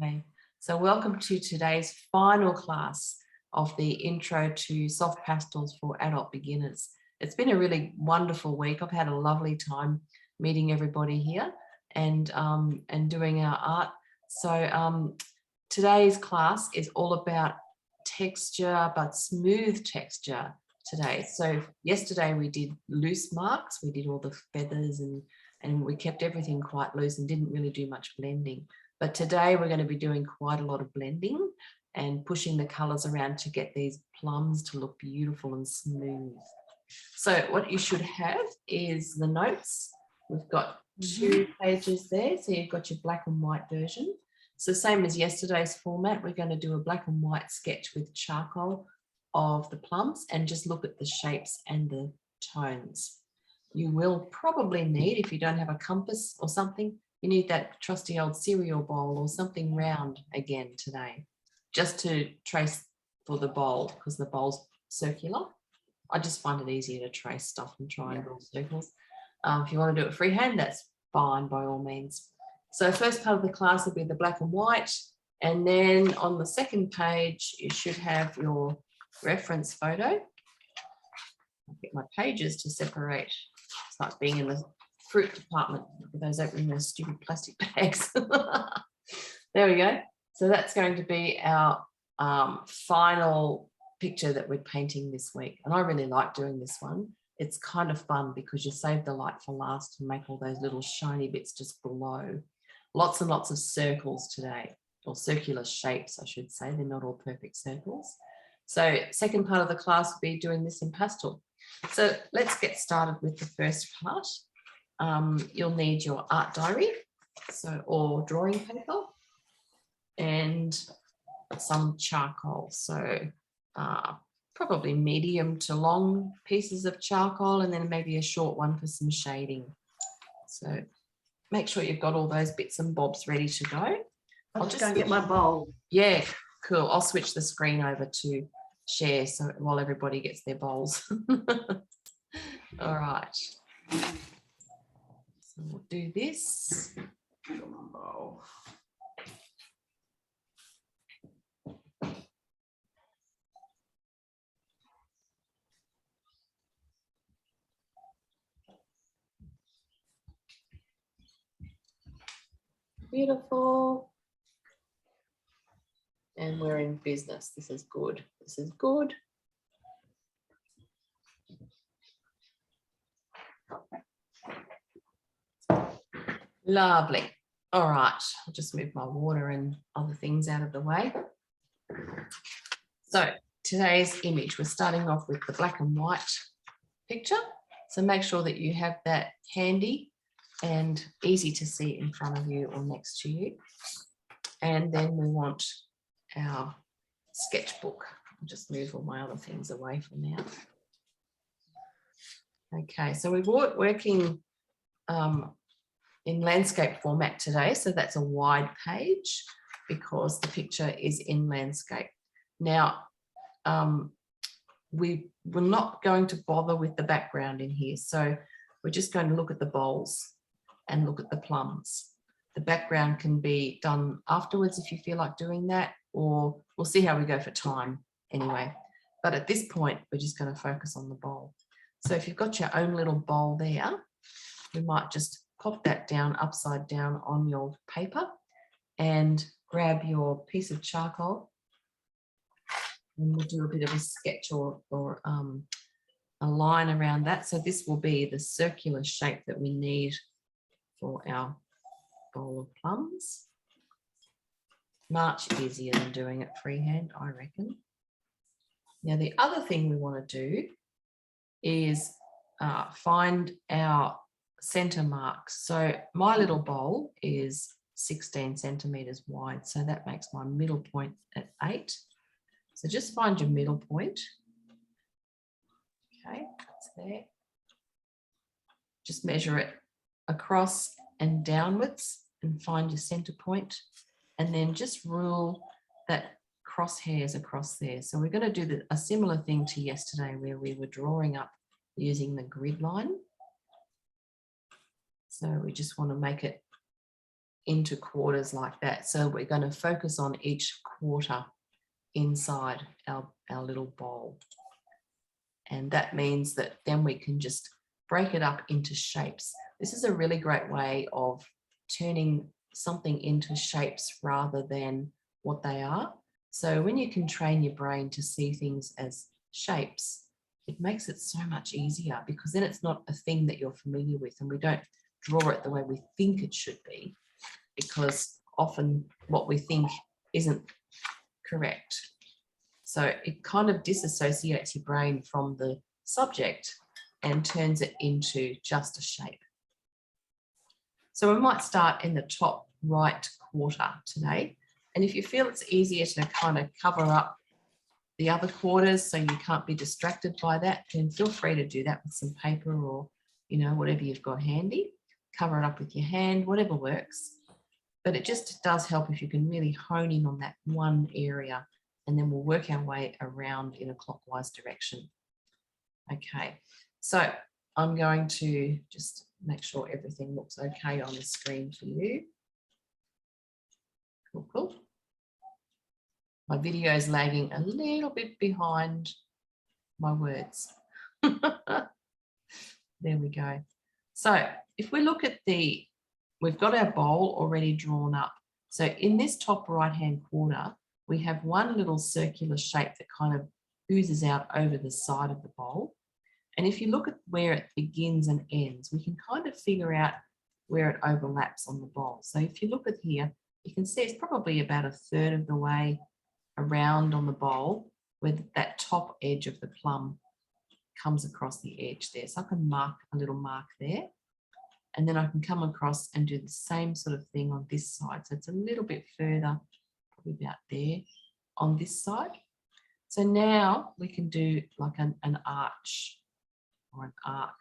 Okay, so welcome to today's final class of the Intro to Soft Pastels for Adult Beginners. It's been a really wonderful week. I've had a lovely time meeting everybody here and doing our art. So today's class is all about texture, but smooth texture today. So yesterday we did loose marks. We did all the feathers and we kept everything quite loose and didn't really do much blending. But today we're going to be doing quite a lot of blending and pushing the colours around to get these plums to look beautiful and smooth. So what you should have is the notes. We've got 2 pages there. So you've got your black and white version. So same as yesterday's format, we're going to do a black and white sketch with charcoal of the plums and just look at the shapes and the tones. You will probably need, if you don't have a compass or something, you need that trusty old cereal bowl or something round again today, just to trace for the bowl, because the bowl's circular. I just find it easier to trace stuff in triangles, circles. If you want to do it freehand, that's fine by all means. So first part of the class will be the black and white, and then on the second page you should have your reference photo. I'll get my pages to separate. It's like being in the fruit department with those opening those stupid plastic bags. There we go. So that's going to be our final picture that we're painting this week. And I really like doing this one. It's kind of fun because you save the light for last and make all those little shiny bits just glow. Lots and lots of circles today, or circular shapes, I should say. They're not all perfect circles. So second part of the class will be doing this in pastel. So let's get started with the first part. You'll need your art diary, or drawing paper, and some charcoal. So probably medium to long pieces of charcoal, and then maybe a short one for some shading. So make sure you've got all those bits and bobs ready to go. I'll just go and get my bowl. Yeah, cool. I'll switch the screen over to share so while everybody gets their bowls. All right. So we'll do this. Beautiful. And we're in business. This is good. This is good. Lovely. All right, I'll just move my water and other things out of the way. So today's image, we're starting off with the black and white picture. So make sure that you have that handy and easy to see in front of you or next to you. And then we want our sketchbook. I'll just move all my other things away for now. Okay, so we're working in landscape format today, so that's a wide page because the picture is in landscape. Now, we're not going to bother with the background in here, so we're just going to look at the bowls and look at the plums. The background can be done afterwards if you feel like doing that, or we'll see how we go for time anyway. But at this point, we're just going to focus on the bowl. So if you've got your own little bowl there, we might just pop that down upside down on your paper and grab your piece of charcoal, and we'll do a bit of a sketch or a line around that. So this will be the circular shape that we need for our bowl of plums. Much easier than doing it freehand, I reckon. Now the other thing we want to do is find our center marks. So my little bowl is 16 centimeters wide, so that makes my middle point at 8. So just find your middle point. Okay, that's there. Just measure it across and downwards and find your center point, and then just rule that crosshairs across there. So we're going to do a similar thing to yesterday where we were drawing up using the grid line. So we just want to make it into quarters like that. So we're going to focus on each quarter inside our little bowl. And that means that then we can just break it up into shapes. This is a really great way of turning something into shapes rather than what they are. So when you can train your brain to see things as shapes, it makes it so much easier, because then it's not a thing that you're familiar with, and we don't draw it the way we think it should be, because often what we think isn't correct. So it kind of disassociates your brain from the subject and turns it into just a shape. So we might start in the top right quarter today. And if you feel it's easier to kind of cover up the other quarters so you can't be distracted by that, then feel free to do that with some paper or, you know, whatever you've got handy. Cover it up with your hand, whatever works. But it just does help if you can really hone in on that one area, and then we'll work our way around in a clockwise direction. Okay, so I'm going to just make sure everything looks okay on the screen for you. Cool, cool. My video is lagging a little bit behind my words. There we go. So if we look at we've got our bowl already drawn up. So in this top right-hand quarter, we have one little circular shape that kind of oozes out over the side of the bowl. And if you look at where it begins and ends, we can kind of figure out where it overlaps on the bowl. So if you look at here, you can see it's probably about a third of the way around on the bowl where that top edge of the plum comes across the edge there. So I can mark a little mark there. And then I can come across and do the same sort of thing on this side. So it's a little bit further, probably about there on this side. So now we can do like an arch or an arc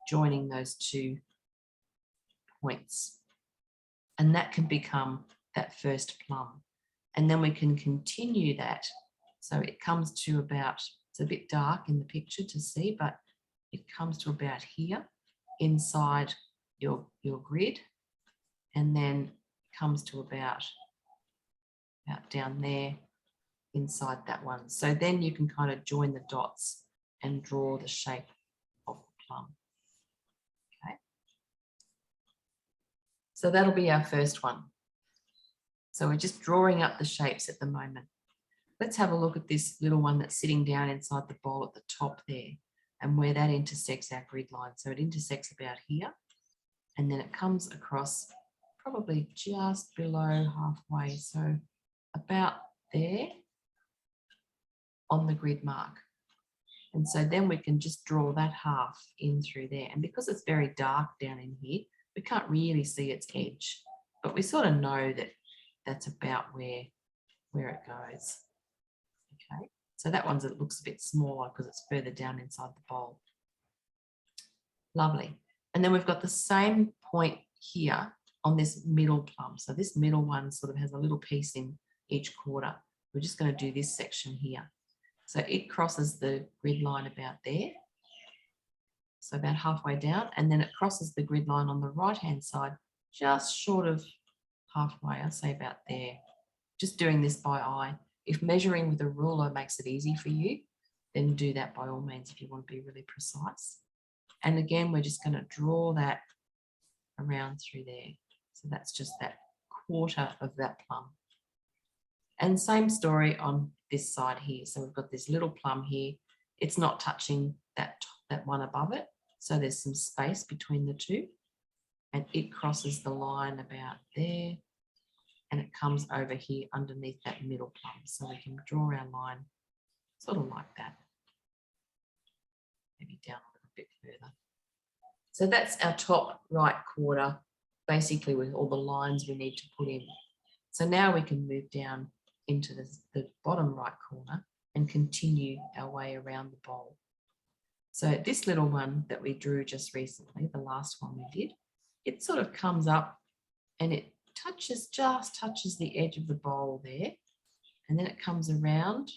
joining those two points. And that can become that first plum. And then we can continue that. So it comes to about, it's a bit dark in the picture to see, but it comes to about here inside your grid, and then comes to about down there inside that one. So then you can kind of join the dots and draw the shape of the plum. Okay. So that'll be our first one. So we're just drawing up the shapes at the moment. Let's have a look at this little one that's sitting down inside the bowl at the top there, and where that intersects our grid line. So it intersects about here, and then it comes across probably just below halfway. So about there on the grid mark. And so then we can just draw that half in through there. And because it's very dark down in here, we can't really see its edge, but we sort of know that that's about where it goes. Okay, so that one's, it looks a bit smaller because it's further down inside the bowl. Lovely. And then we've got the same point here on this middle plum. So this middle one sort of has a little piece in each quarter. We're just going to do this section here. So it crosses the grid line about there. So about halfway down, and then it crosses the grid line on the right-hand side, just short of halfway, I'd say about there. Just doing this by eye. If measuring with a ruler makes it easy for you, then do that by all means if you want to be really precise. And again, we're just going to draw that around through there. So that's just that quarter of that plum. And same story on this side here. So we've got this little plum here. It's not touching that one above it. So there's some space between the two. And it crosses the line about there. And it comes over here underneath that middle plum. So we can draw our line sort of like that. Maybe down a little bit further. So that's our top right quarter, basically with all the lines we need to put in. So now we can move down into the bottom right corner and continue our way around the bowl. So this little one that we drew just recently, the last one we did, it sort of comes up and it just touches the edge of the bowl there, and then it comes around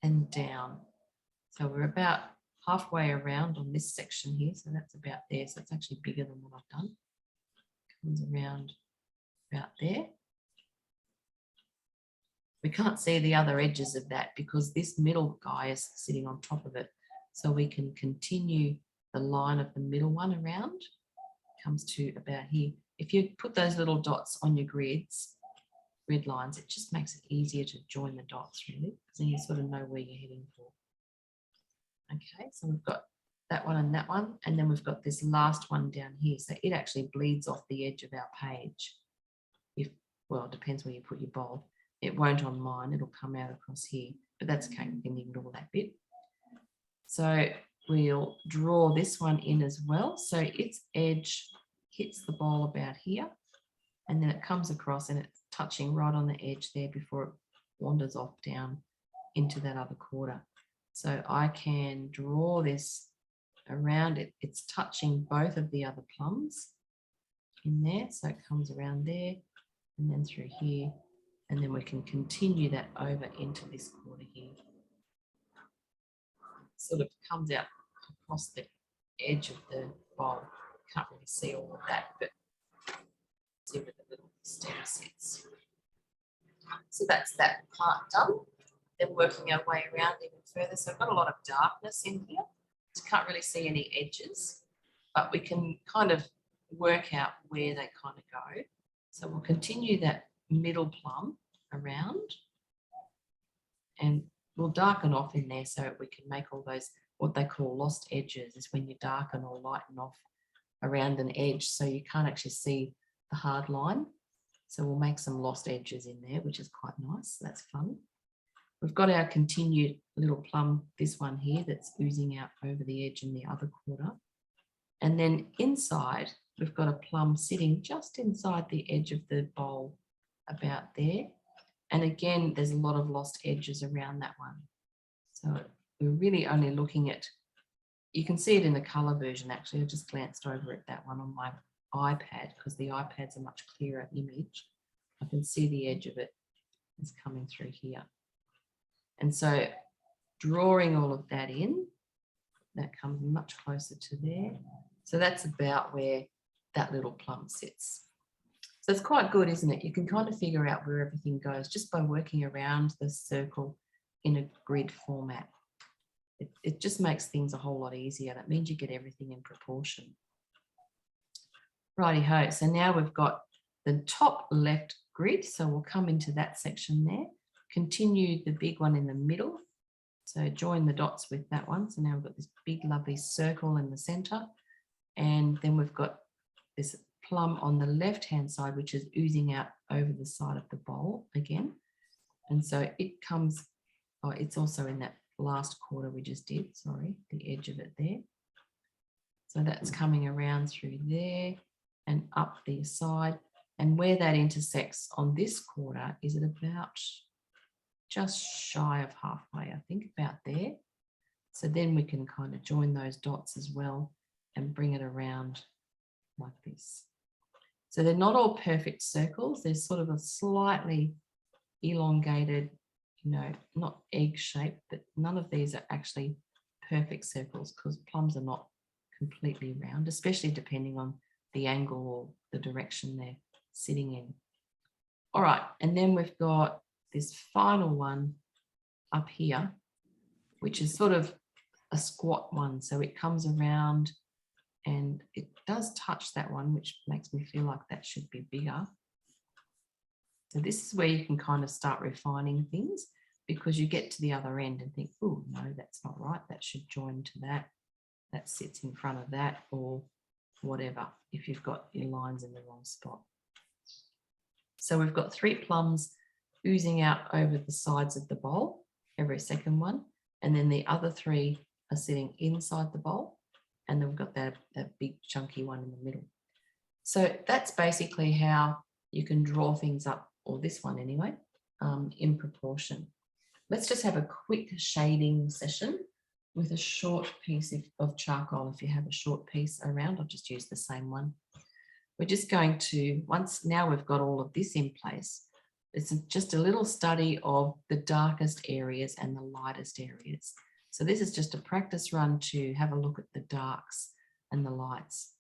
and down. So we're about halfway around on this section here, so that's about there. So it's actually bigger than what I've done. Comes around about there. We can't see the other edges of that because this middle guy is sitting on top of it. So we can continue the line of the middle one around. Comes to about here. If you put those little dots on your grid lines, it just makes it easier to join the dots really, because then you sort of know where you're heading for. Okay, so we've got that one, and then we've got this last one down here. So it actually bleeds off the edge of our page. Well, it depends where you put your bowl. It won't on mine, it'll come out across here, but that's okay, we can ignore that bit. So we'll draw this one in as well. So its edge hits the bowl about here, and then it comes across and it's touching right on the edge there before it wanders off down into that other quarter. So I can draw this around it. It's touching both of the other plums in there. So it comes around there and then through here. And then we can continue that over into this quarter here. Sort of comes out across the edge of the bowl. Can't really see all of that, but see where the little stem sits. So that's that part done. Then working our way around even further. So I've got a lot of darkness in here. So can't really see any edges, but we can kind of work out where they kind of go. So we'll continue that middle plum around, and we'll darken off in there so we can make all those, what they call lost edges, is when you darken or lighten off around an edge so you can't actually see the hard line. So we'll make some lost edges in there, which is quite nice. That's fun. We've got our continued little plum, this one here, that's oozing out over the edge in the other quarter. And then inside, we've got a plum sitting just inside the edge of the bowl about there. And again, there's a lot of lost edges around that one. So we're really only looking at, you can see it in the colour version actually. I just glanced over at that one on my iPad because the iPad's a much clearer image. I can see the edge of it is coming through here. And so drawing all of that in, that comes much closer to there. So that's about where that little plum sits. So it's quite good, isn't it? You can kind of figure out where everything goes just by working around the circle in a grid format. It just makes things a whole lot easier. That means you get everything in proportion. Righty-ho. So now we've got the top left grid. So we'll come into that section there. Continue the big one in the middle. So join the dots with that one. So now we've got this big lovely circle in the center. And then we've got this plum on the left hand side, which is oozing out over the side of the bowl again. And so it comes, oh, it's also in that last quarter we just did, sorry, the edge of it there. So that's coming around through there and up the side. And where that intersects on this quarter is at about just shy of halfway, I think, about there. So then we can kind of join those dots as well and bring it around like this. So they're not all perfect circles. There's sort of a slightly elongated, you know, not egg shaped, but none of these are actually perfect circles because plums are not completely round, especially depending on the angle or the direction they're sitting in. All right, and then we've got this final one up here, which is sort of a squat one. So it comes around and it does touch that one, which makes me feel like that should be bigger. So this is where you can kind of start refining things, because you get to the other end and think, oh, no, that's not right. That should join to that. That sits in front of that, or whatever, if you've got your lines in the wrong spot. So we've got 3 plums oozing out over the sides of the bowl, every second one. And then the other 3 are sitting inside the bowl. And then we've got that big chunky one in the middle. So that's basically how you can draw things up, or this one anyway, in proportion. Let's just have a quick shading session with a short piece of charcoal. If you have a short piece around, I'll just use the same one. We're just going to, now we've got all of this in place, it's just a little study of the darkest areas and the lightest areas. So this is just a practice run to have a look at the darks and the lights.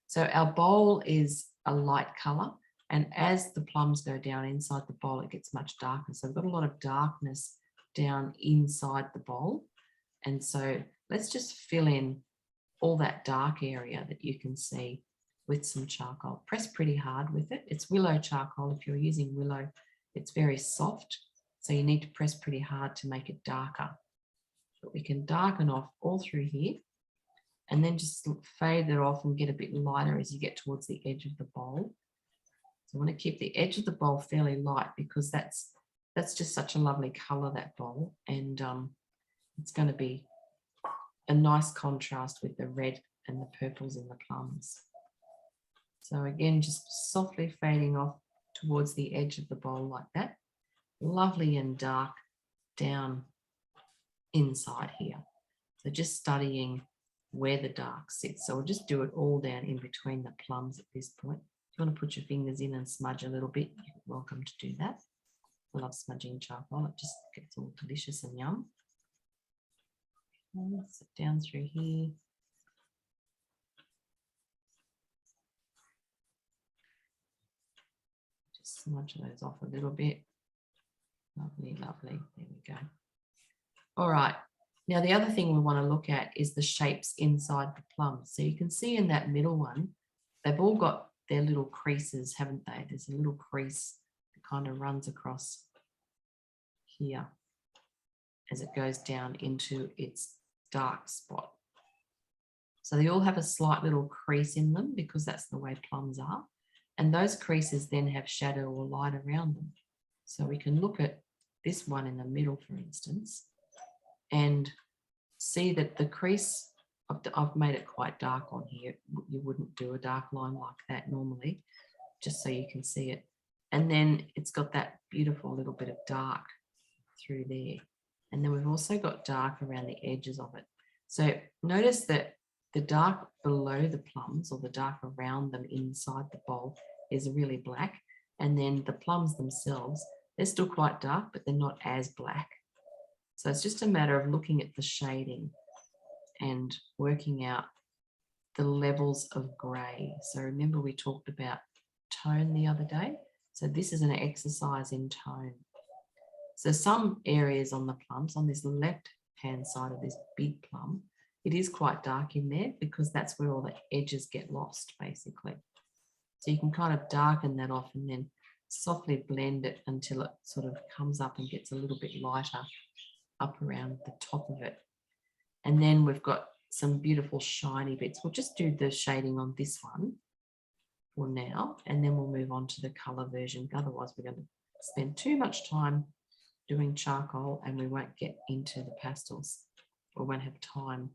So our bowl is a light color. And as the plums go down inside the bowl, it gets much darker. So I've got a lot of darkness down inside the bowl. And so let's just fill in all that dark area that you can see with some charcoal. Press pretty hard with it. It's willow charcoal. If you're using willow, it's very soft. So you need to press pretty hard to make it darker. But we can darken off all through here and then just fade it off and get a bit lighter as you get towards the edge of the bowl. So I want to keep the edge of the bowl fairly light because that's just such a lovely color, that bowl. And it's going to be a nice contrast with the red and the purples in the plums. So again, just softly fading off towards the edge of the bowl like that. Lovely and dark down inside here. So just studying where the dark sits. So we'll just do it all down in between the plums at this point. If you want to put your fingers in and smudge a little bit, you're welcome to do that. I love smudging charcoal. It just gets all delicious and yum. Okay, sit down through here. Just smudge those off a little bit. Lovely, lovely. There we go. All right. Now, the other thing we want to look at is the shapes inside the plums. So you can see in that middle one, they've all got their little creases, haven't they? There's a little crease that kind of runs across here as it goes down into its dark spot. So they all have a slight little crease in them because that's the way plums are. And those creases then have shadow or light around them. So we can look at this one in the middle, for instance, and see that the crease, I've made it quite dark on here. You wouldn't do a dark line like that normally, just so you can see it. And then it's got that beautiful little bit of dark through there. And then we've also got dark around the edges of it. So notice that the dark below the plums, or the dark around them inside the bowl, is really black. And then the plums themselves, they're still quite dark, but they're not as black. So it's just a matter of looking at the shading and working out the levels of grey. So remember we talked about tone the other day. So this is an exercise in tone. So some areas on the plums, on this left-hand side of this big plum, it is quite dark in there because that's where all the edges get lost, basically. So you can kind of darken that off and then softly blend it until it sort of comes up and gets a little bit lighter up around the top of it. And then we've got some beautiful shiny bits. We'll just do the shading on this one for now, and then we'll move on to the colour version. Otherwise, we're going to spend too much time doing charcoal and we won't get into the pastels. We won't have time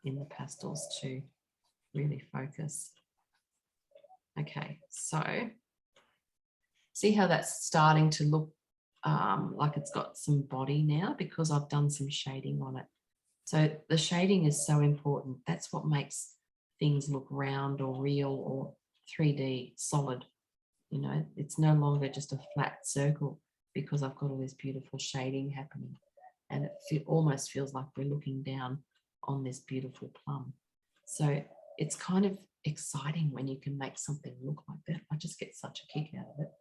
in the pastels to really focus. Okay, so see how that's starting to look like it's got some body now because I've done some shading on it. So the shading is so important. That's what makes things look round or real or 3D solid. You know, it's no longer just a flat circle because I've got all this beautiful shading happening, and it almost feels like we're looking down on this beautiful plum. So it's kind of exciting when you can make something look like that. I just get such a kick out of it.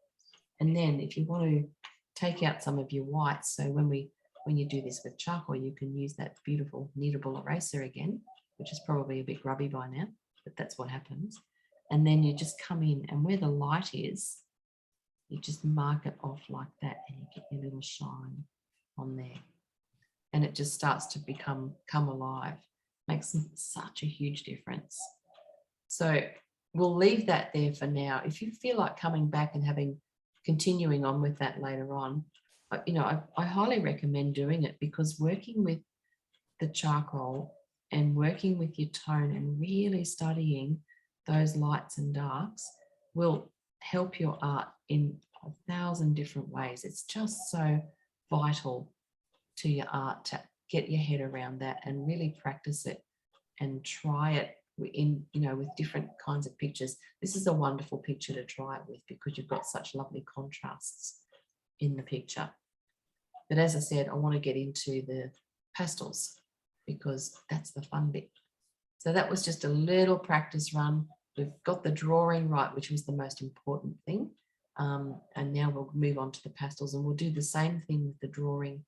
And then if you want to take out some of your whites, so when you do this with charcoal, you can use that beautiful kneadable eraser again, which is probably a bit grubby by now, but that's what happens. And then you just come in, and where the light is, you just mark it off like that, and you get your little shine on there. And it just starts to come alive. Makes such a huge difference. So we'll leave that there for now. If you feel like coming back and continuing on with that later on, you know, I highly recommend doing it, because working with the charcoal and working with your tone and really studying those lights and darks will help your art in 1,000 different ways. It's just so vital to your art to get your head around that and really practice it and try it in, you know, with different kinds of pictures. This is a wonderful picture to try it with because you've got such lovely contrasts in the picture. But as I said, I want to get into the pastels because that's the fun bit. So that was just a little practice run we've got the drawing right, which was the most important thing. And now we'll move on to the pastels, and we'll do the same thing with the drawing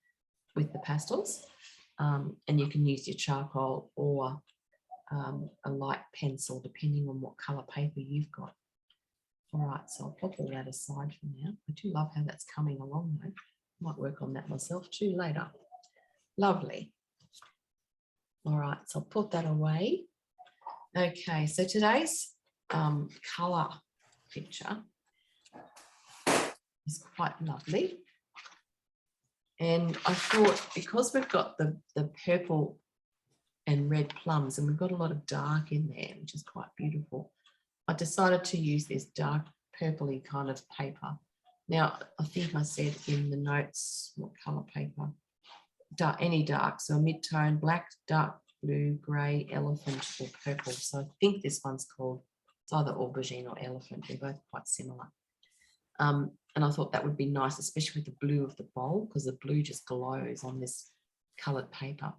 with the pastels. And you can use your charcoal or a light pencil, depending on what colour paper you've got. All right, so I'll pop all that aside for now. I do love how that's coming along though. Might work on that myself too later. Lovely. All right, so I'll put that away. Okay, so today's colour picture is quite lovely. And I thought, because we've got the purple and red plums, and we've got a lot of dark in there, which is quite beautiful, I decided to use this dark purpley kind of paper. Now, I think I said in the notes what colour paper, dark, any dark, so a mid-tone, black, dark blue, grey, elephant or purple. So I think this one's called, it's either aubergine or elephant. They're both quite similar. And I thought that would be nice, especially with the blue of the bowl, because the blue just glows on this coloured paper.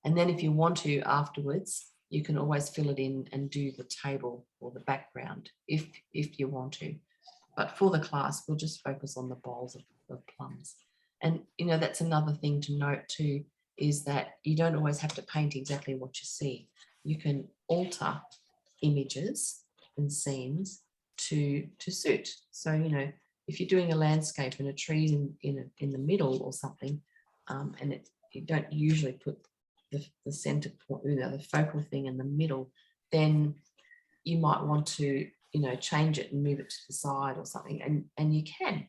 And then if you want to afterwards, you can always fill it in and do the table or the background if you want to. But for the class, we'll just focus on the bowls of plums. And, you know, that's another thing to note too, is that you don't always have to paint exactly what you see. You can alter images and scenes to suit. So, you know, if you're doing a landscape and a tree's in the middle or something, and you don't usually put the center point, you know, the focal thing in the middle, then you might want to, you know, change it and move it to the side or something, and you can,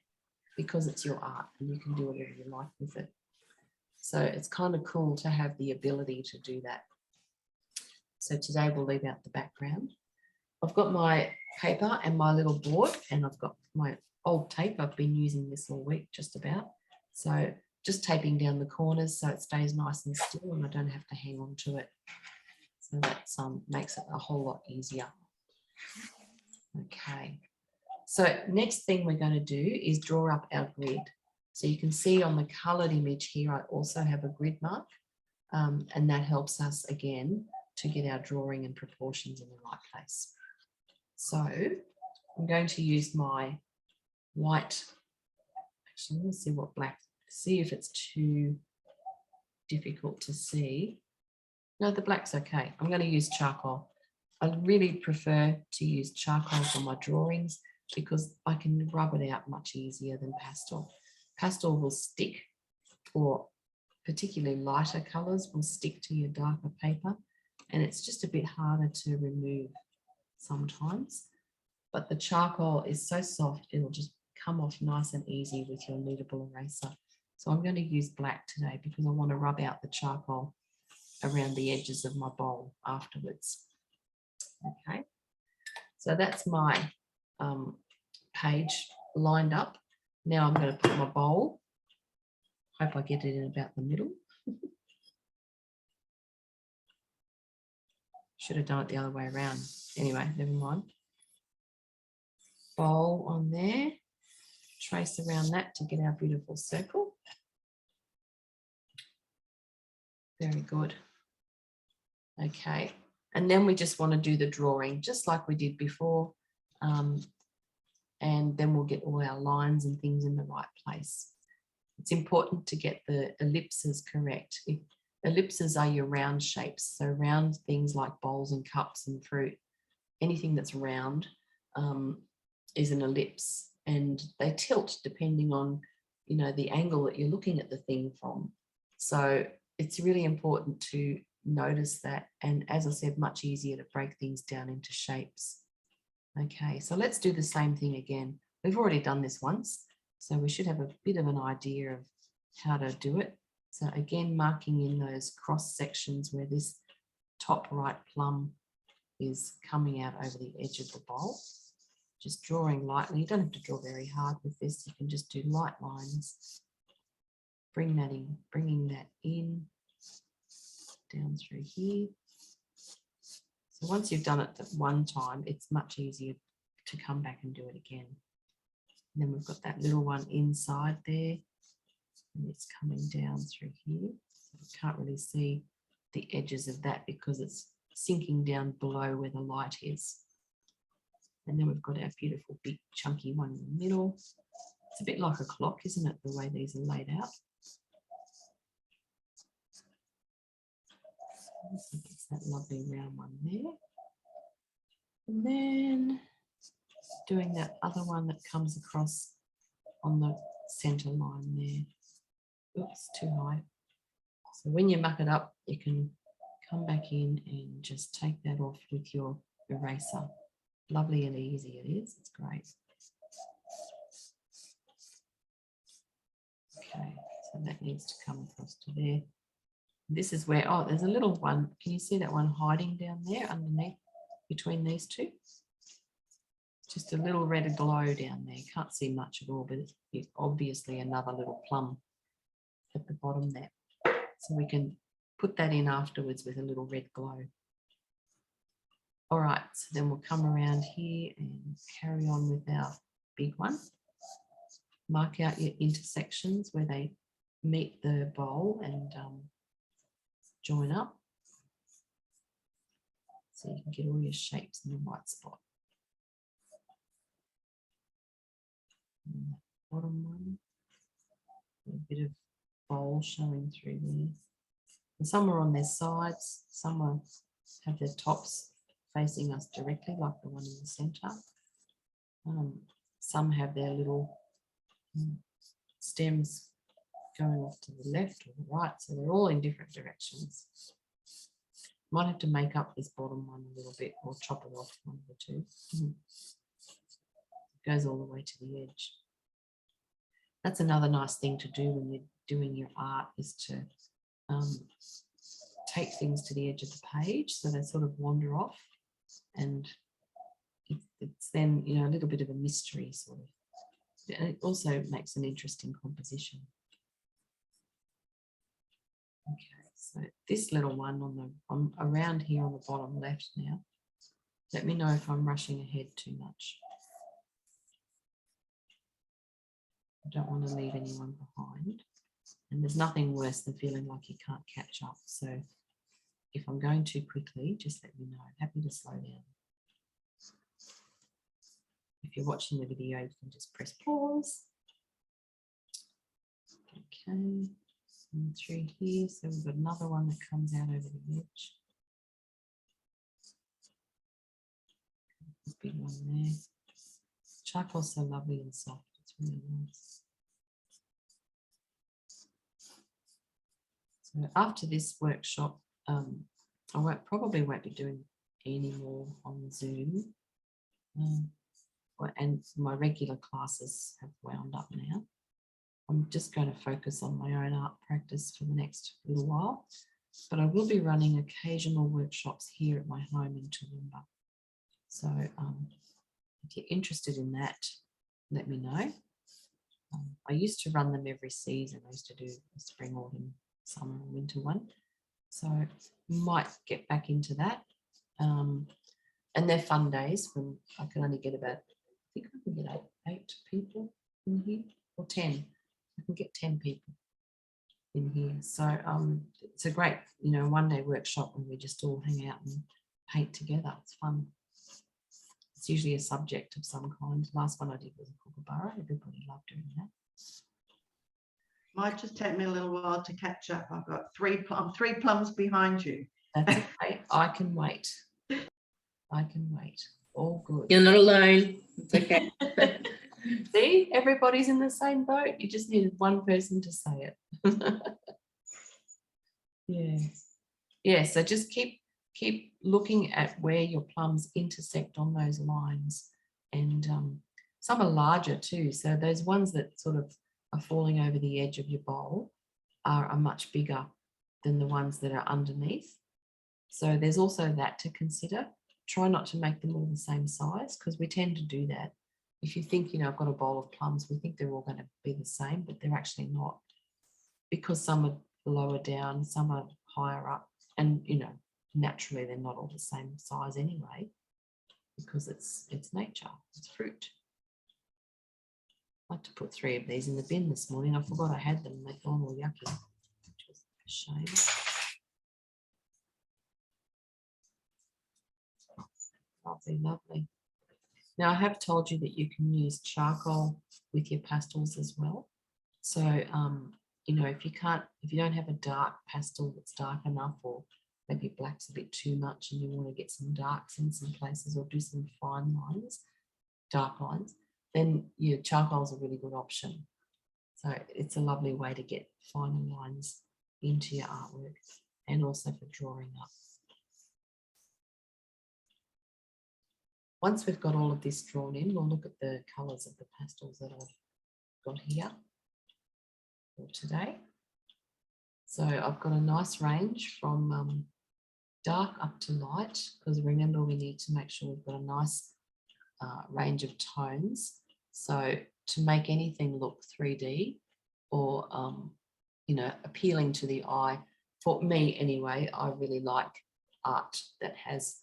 because it's your art and you can do whatever you like with it. So it's kind of cool to have the ability to do that. So today we'll leave out the background. I've got my paper and my little board, and I've got my old tape. I've been using this all week just about. So just taping down the corners so it stays nice and still and I don't have to hang on to it. So that makes it a whole lot easier. Okay. So next thing we're going to do is draw up our grid. So you can see on the coloured image here, I also have a grid mark, and that helps us again to get our drawing and proportions in the right place. So I'm going to use my white, actually I'm going to see what black, see if it's too difficult to see. No, the black's okay. I'm going to use charcoal. I really prefer to use charcoal for my drawings because I can rub it out much easier than pastel. Pastel will stick, or particularly lighter colours will stick to your darker paper, and it's just a bit harder to remove sometimes. But the charcoal is so soft, it'll just come off nice and easy with your kneadable eraser. So I'm going to use black today because I want to rub out the charcoal around the edges of my bowl afterwards. Okay, so that's my page lined up. Now I'm going to put my bowl. Hope I get it in about the middle. Should have done it the other way around. Anyway, never mind. Bowl on there. Trace around that to get our beautiful circle. Very good. Okay, and then we just want to do the drawing just like we did before, and then we'll get all our lines and things in the right place. It's important to get the ellipses correct. If ellipses are your round shapes, so round things like bowls and cups and fruit, anything that's round is an ellipse, and they tilt depending on, you know, the angle that you're looking at the thing from. So it's really important to notice that, and as I said, much easier to break things down into shapes. Okay, so let's do the same thing again. We've already done this once, so we should have a bit of an idea of how to do it. So again, marking in those cross sections where this top right plum is coming out over the edge of the bowl. Just drawing lightly. You don't have to draw very hard with this. You can just do light lines. Bring that in, bringing that in, down through here. So once you've done it one time, it's much easier to come back and do it again. And then we've got that little one inside there, and it's coming down through here. So you can't really see the edges of that because it's sinking down below where the light is. And then we've got our beautiful big chunky one in the middle. It's a bit like a clock, isn't it, the way these are laid out? It's that lovely round one there. And then doing that other one that comes across on the center line there. Oops, too high. So when you muck it up, you can come back in and just take that off with your eraser. Lovely and easy it is. It's great. Okay, so that needs to come across to there. This is where, oh, there's a little one. Can you see that one hiding down there underneath between these two? Just a little red glow down there. Can't see much at all, but it's obviously another little plum at the bottom there. So we can put that in afterwards with a little red glow. All right, so then we'll come around here and carry on with our big one. Mark out your intersections where they meet the bowl and join up. So you can get all your shapes in the right spot. And that bottom one, a bit of bowl showing through there. And some are on their sides, some have their tops facing us directly, like the one in the centre. Some have their little stems going off to the left or the right, so they're all in different directions. Might have to make up this bottom one a little bit or chop it off, one of the two. It goes all the way to the edge. That's another nice thing to do when you're doing your art, is to take things to the edge of the page so they sort of wander off, and it's then, you know, a little bit of a mystery sort of. And it also makes an interesting composition. Okay, so this little one on around here on the bottom left now. Let me know if I'm rushing ahead too much. I don't want to leave anyone behind. And there's nothing worse than feeling like you can't catch up. So if I'm going too quickly, just let me know. I'm happy to slow down. If you're watching the video, you can just press pause. Okay, and through here, so we've got another one that comes out over the edge. Big one there. Charcoal's so lovely and soft, it's really nice. So after this workshop, I probably won't be doing any more on Zoom. And my regular classes have wound up now. I'm just going to focus on my own art practice for the next little while, but I will be running occasional workshops here at my home in Toowoomba. So if you're interested in that, let me know. I used to run them every season. I used to do a spring, autumn, summer and winter one. So might get back into that. And they're fun days when I can only get about, I think I can get eight people in here, or 10. I can get 10 people in here. So it's a great, you know, one-day workshop where we just all hang out and paint together. It's fun. It's usually a subject of some kind. The last one I did was a kookaburra. Everybody loved doing that. Might just take me a little while to catch up. I've got three plums behind you. That's okay. I can wait. I can wait. All good. You're not alone. It's okay. See, everybody's in the same boat. You just needed one person to say it. Yeah. Yeah, so just keep looking at where your plums intersect on those lines. And some are larger too. So those ones that sort of are falling over the edge of your bowl are much bigger than the ones that are underneath. So there's also that to consider. Try not to make them all the same size, because we tend to do that. If you think, you know, I've got a bowl of plums, we think they're all going to be the same, but they're actually not, because some are lower down, some are higher up, and, you know, naturally they're not all the same size anyway, because it's nature, it's fruit. I had to put 3 of these in the bin this morning. I forgot I had them. They'd gone all yucky, which was a shame. Lovely, lovely. Now, I have told you that you can use charcoal with your pastels as well. So, you know, if you don't have a dark pastel that's dark enough, or maybe black's a bit too much and you want to get some darks in some places or do some fine lines, dark lines, then your charcoal is a really good option. So it's a lovely way to get finer lines into your artwork and also for drawing up. Once we've got all of this drawn in, we'll look at the colours of the pastels that I've got here for today. So I've got a nice range from dark up to light, because remember we need to make sure we've got a nice range of tones. So to make anything look 3D or you know, appealing to the eye, for me anyway, I really like art that has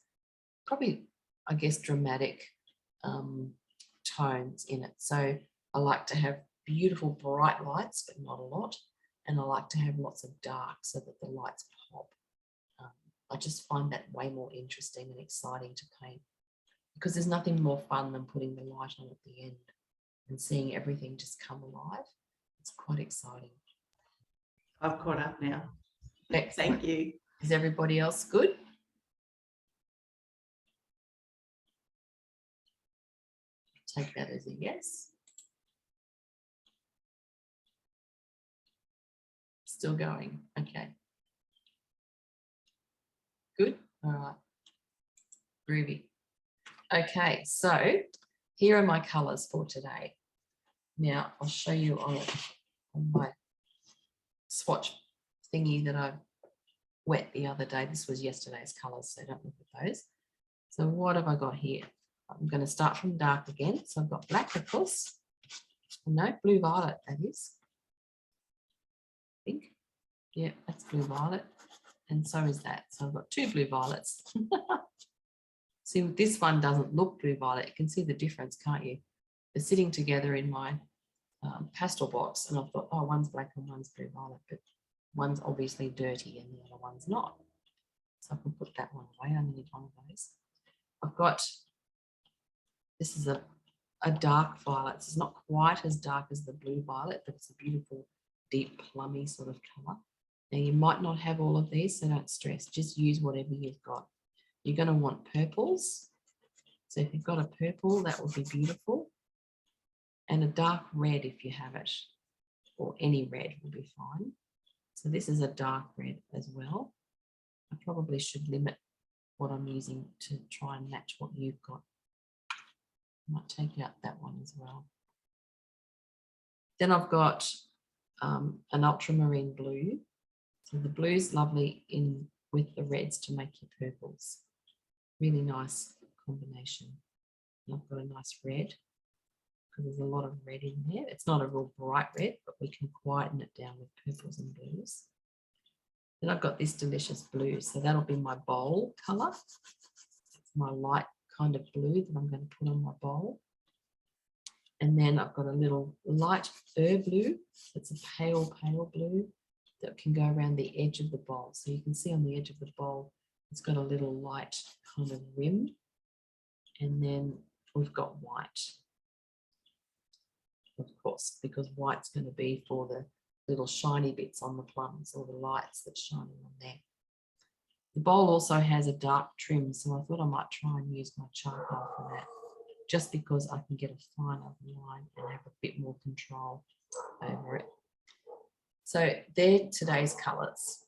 probably, I guess, dramatic tones in it. So I like to have beautiful bright lights, but not a lot. And I like to have lots of dark so that the lights pop. I just find that way more interesting and exciting to paint, because there's nothing more fun than putting the light on at the end and seeing everything just come alive. It's quite exciting. I've caught up now. Excellent. Thank you. Is everybody else good? Take that as a yes. Still going. Okay. Good. All right. Groovy. Okay, so here are my colours for today. Now I'll show you on my swatch thingy that I wet the other day. This was yesterday's colours, so don't look at those. So what have I got here? I'm going to start from dark again. So I've got black, of course. No, blue violet, that is. I think. Yeah, that's blue violet. And so is that. So I've got two blue violets. See, this one doesn't look blue violet. You can see the difference, can't you? They're sitting together in my pastel box, and I thought, oh, one's black and one's blue violet, but one's obviously dirty and the other one's not. So I can put that one away. I need one of those. I've got, this is a dark violet. It's not quite as dark as the blue violet, but it's a beautiful, deep, plummy sort of colour. Now, you might not have all of these, so don't stress. Just use whatever you've got. You're going to want purples. So if you've got a purple, that would be beautiful. And a dark red if you have it, or any red will be fine. So this is a dark red as well. I probably should limit what I'm using to try and match what you've got. I might take out that one as well. Then I've got an ultramarine blue. So the blue's lovely in with the reds to make your purples. Really nice combination. And I've got a nice red, because there's a lot of red in there. It's not a real bright red, but we can quieten it down with purples and blues. Then I've got this delicious blue. So that'll be my bowl colour. It's my light kind of blue that I'm going to put on my bowl. And then I've got a little light fur blue. It's a pale, pale blue that can go around the edge of the bowl. So you can see on the edge of the bowl, it's got a little light kind of rim. And then we've got white, of course, because white's going to be for the little shiny bits on the plums, or the lights that's shining on there. The bowl also has a dark trim, so I thought I might try and use my charcoal for that, just because I can get a finer line and have a bit more control over it. So they're today's colours.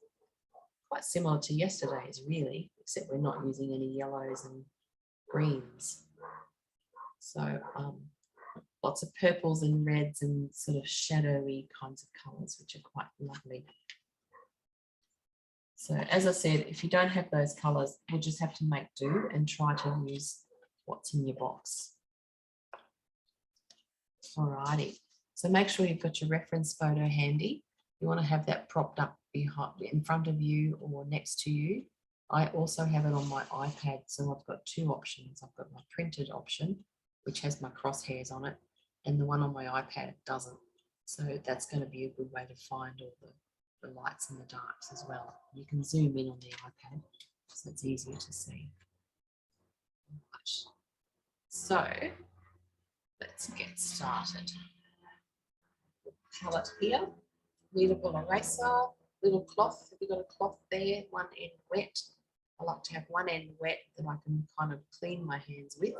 Quite similar to yesterday's, really, except we're not using any yellows and greens. So lots of purples and reds and sort of shadowy kinds of colours, which are quite lovely. So as I said, if you don't have those colours, we'll just have to make do and try to use what's in your box. Alrighty. So make sure you've got your reference photo handy. You want to have that propped up behind, in front of you or next to you. I also have it on my iPad, so I've got two options. I've got my printed option, which has my crosshairs on it, and the one on my iPad doesn't. So that's going to be a good way to find all the lights and the darks as well. You can zoom in on the iPad, so it's easier to see. So let's get started. Palette here, kneadable eraser, little cloth. Have you got a cloth there? One end wet. I like to have one end wet that I can kind of clean my hands with,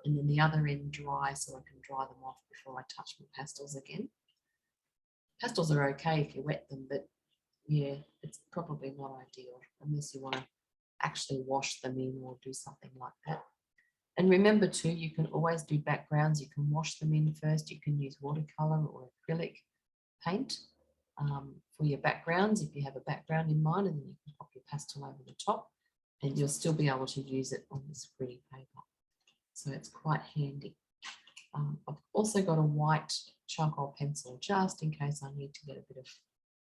and then the other end dry so I can dry them off before I touch my pastels again. Pastels are okay if you wet them, but yeah, it's probably not ideal unless you want to actually wash them in or do something like that. And remember too, you can always do backgrounds. You can wash them in first. You can use watercolor or acrylic paint for your backgrounds if you have a background in mind, and then you can pop your pastel over the top and you'll still be able to use it on this pretty paper. So it's quite handy. I've also got a white charcoal pencil just in case I need to get a bit of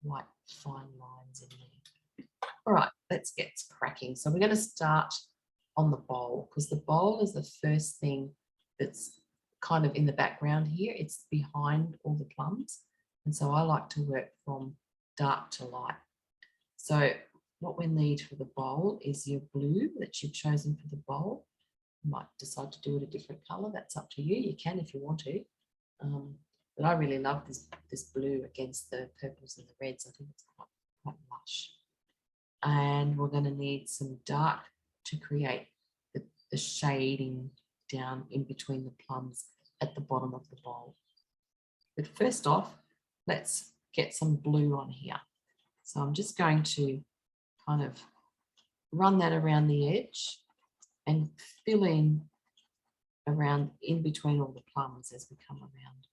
white fine lines in there. All right, let's get cracking. So we're going to start on the bowl, because the bowl is the first thing that's kind of in the background here. It's behind all the plums. And so I like to work from dark to light. So what we need for the bowl is your blue that you've chosen for the bowl. You might decide to do it a different color. That's up to you. You can if you want to. But I really love this blue against the purples and the reds. I think it's quite lush. And we're going to need some dark to create the shading down in between the plums at the bottom of the bowl. But first off, let's get some blue on here. So I'm just going to kind of run that around the edge and fill in around in between all the plums as we come around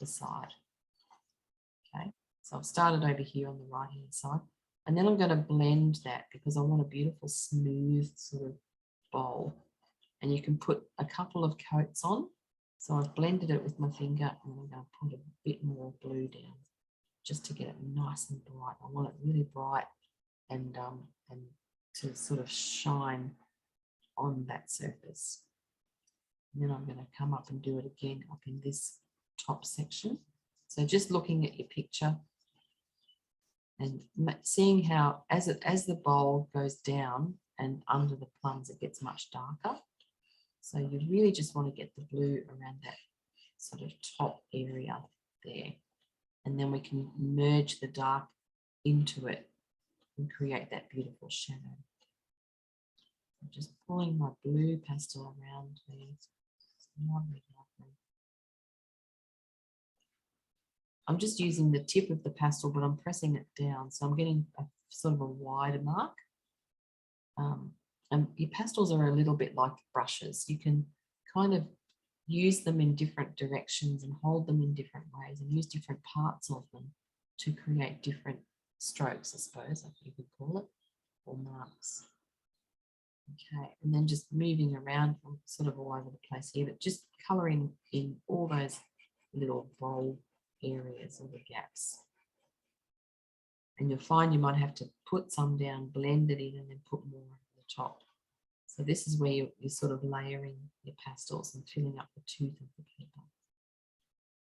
the side. Okay, so I've started over here on the right hand side, and then I'm going to blend that because I want a beautiful smooth sort of bowl. And you can put a couple of coats on. So I've blended it with my finger, and I'm going to put a bit more blue down just to get it nice and bright. I want it really bright and to sort of shine on that surface. And then I'm going to come up and do it again up in this top section. So just looking at your picture and seeing how as the bowl goes down and under the plums, it gets much darker. So you really just want to get the blue around that sort of top area there. And then we can merge the dark into it and create that beautiful shadow. I'm just pulling my blue pastel around there. Lovely, lovely. I'm just using the tip of the pastel, but I'm pressing it down. So I'm getting a sort of a wider mark. And your pastels are a little bit like brushes. You can kind of use them in different directions and hold them in different ways and use different parts of them to create different strokes, I suppose, you could call it, or marks. Okay, and then just moving around sort of all over the place here, but just colouring in all those little bowl areas or the gaps. And you'll find you might have to put some down, blend it in, and then put more over the top. So this is where you're sort of layering your pastels and filling up the tooth of the paper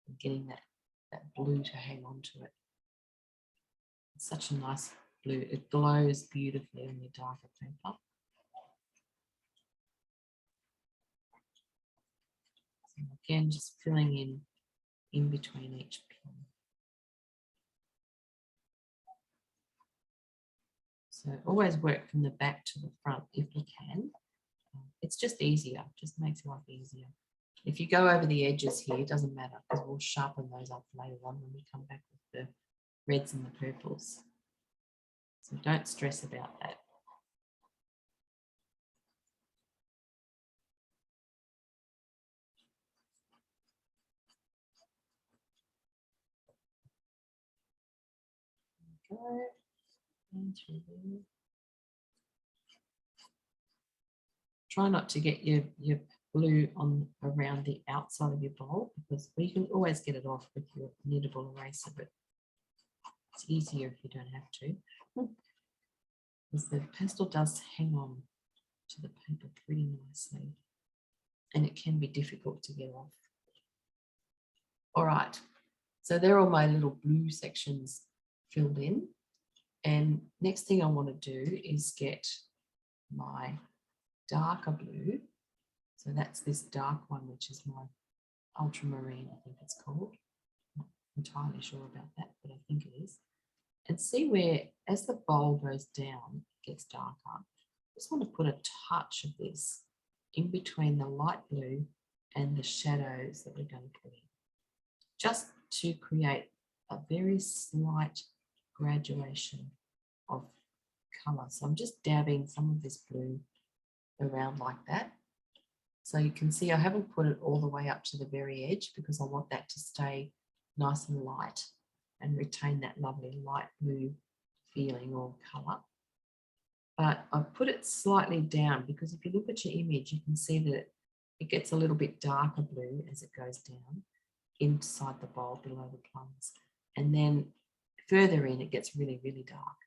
and getting that blue to hang on to it. It's such a nice blue. It glows beautifully on your darker paper. So again, just filling in between each plum. So always work from the back to the front if you can. It's just easier, just makes life easier. If you go over the edges here, it doesn't matter because we'll sharpen those up later on when we come back with the reds and the purples. So don't stress about that. Go and through there. Try not to get your blue on around the outside of your bowl, because you can always get it off with your kneadable eraser, but it's easier if you don't have to. Because the pastel does hang on to the paper pretty nicely, and it can be difficult to get off. All right, so they're all my little blue sections filled in. And next thing I want to do is get my darker blue. So that's this dark one, which is my ultramarine, I think it's called. Not entirely sure about that, but I think it is. And see where, as the bowl goes down, it gets darker. Just want to put a touch of this in between the light blue and the shadows that we're going to put in, just to create a very slight graduation of colour. So I'm just dabbing some of this blue around like that. So you can see I haven't put it all the way up to the very edge because I want that to stay nice and light and retain that lovely light blue feeling or colour. But I've put it slightly down because if you look at your image, you can see that it gets a little bit darker blue as it goes down inside the bowl below the plums. And then further in, it gets really, really dark.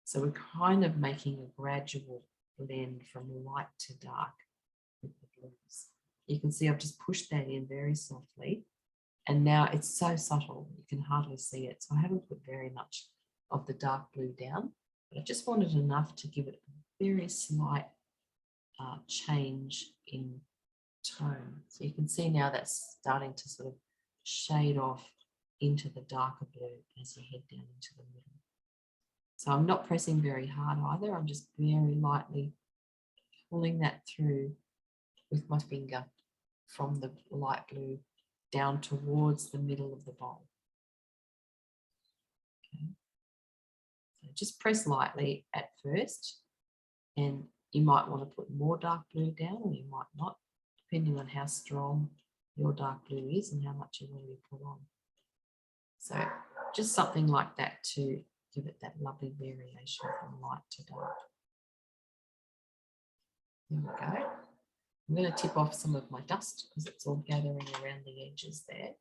So we're kind of making a gradual blend from light to dark with the blues. You can see I've just pushed that in very softly. And now it's so subtle, you can hardly see it. So I haven't put very much of the dark blue down, but I just wanted enough to give it a very slight change in tone. So you can see now that's starting to sort of shade off into the darker blue as you head down into the middle. So I'm not pressing very hard either. I'm just very lightly pulling that through with my finger from the light blue down towards the middle of the bowl. Okay. So just press lightly at first, and you might want to put more dark blue down or you might not, depending on how strong your dark blue is and how much you've already put on. So just something like that to give it that lovely variation from light to dark. There we go. I'm going to tip off some of my dust because it's all gathering around the edges there.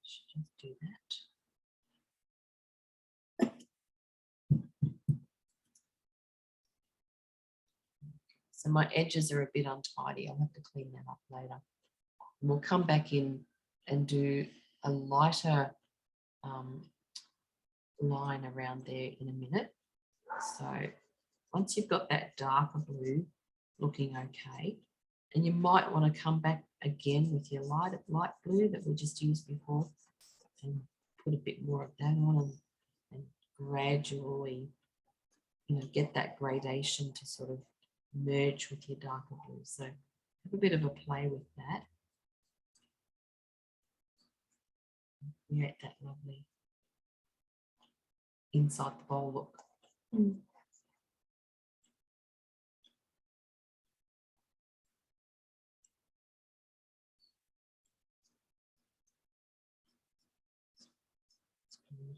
Should just do that. So my edges are a bit untidy. I'll have to clean them up later. And we'll come back in and do a lighter line around there in a minute. So once you've got that darker blue looking okay, and you might want to come back again with your light blue that we just used before and put a bit more of that on and gradually, you know, get that gradation to sort of merge with your darker blue. So have a bit of a play with that. Create that lovely inside the bowl look.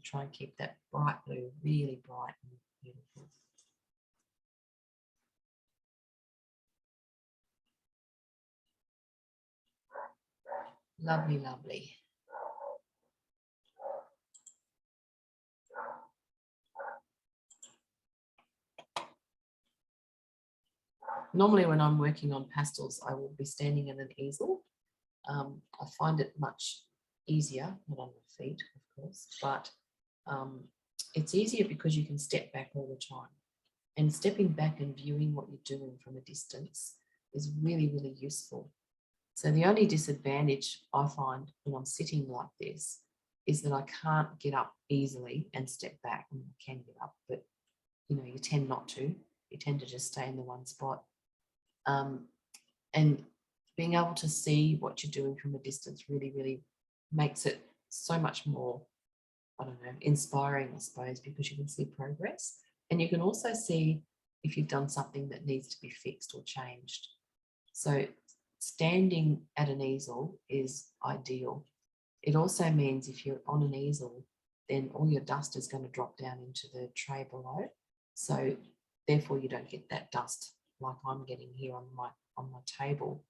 Try and keep that bright blue really bright and beautiful. Lovely, lovely. Normally when I'm working on pastels, I will be standing at an easel. I find it much easier, not on my feet, of course, but it's easier because you can step back all the time. And stepping back and viewing what you're doing from a distance is really, really useful. So the only disadvantage I find when I'm sitting like this is that I can't get up easily and step back. I mean, I can get up, but you know, you tend not to. You tend to just stay in the one spot. And being able to see what you're doing from a distance really, really makes it so much more, I don't know, inspiring, I suppose, because you can see progress. And you can also see if you've done something that needs to be fixed or changed. So standing at an easel is ideal. It also means if you're on an easel, then all your dust is going to drop down into the tray below. So therefore you don't get that dust like I'm getting here on my table.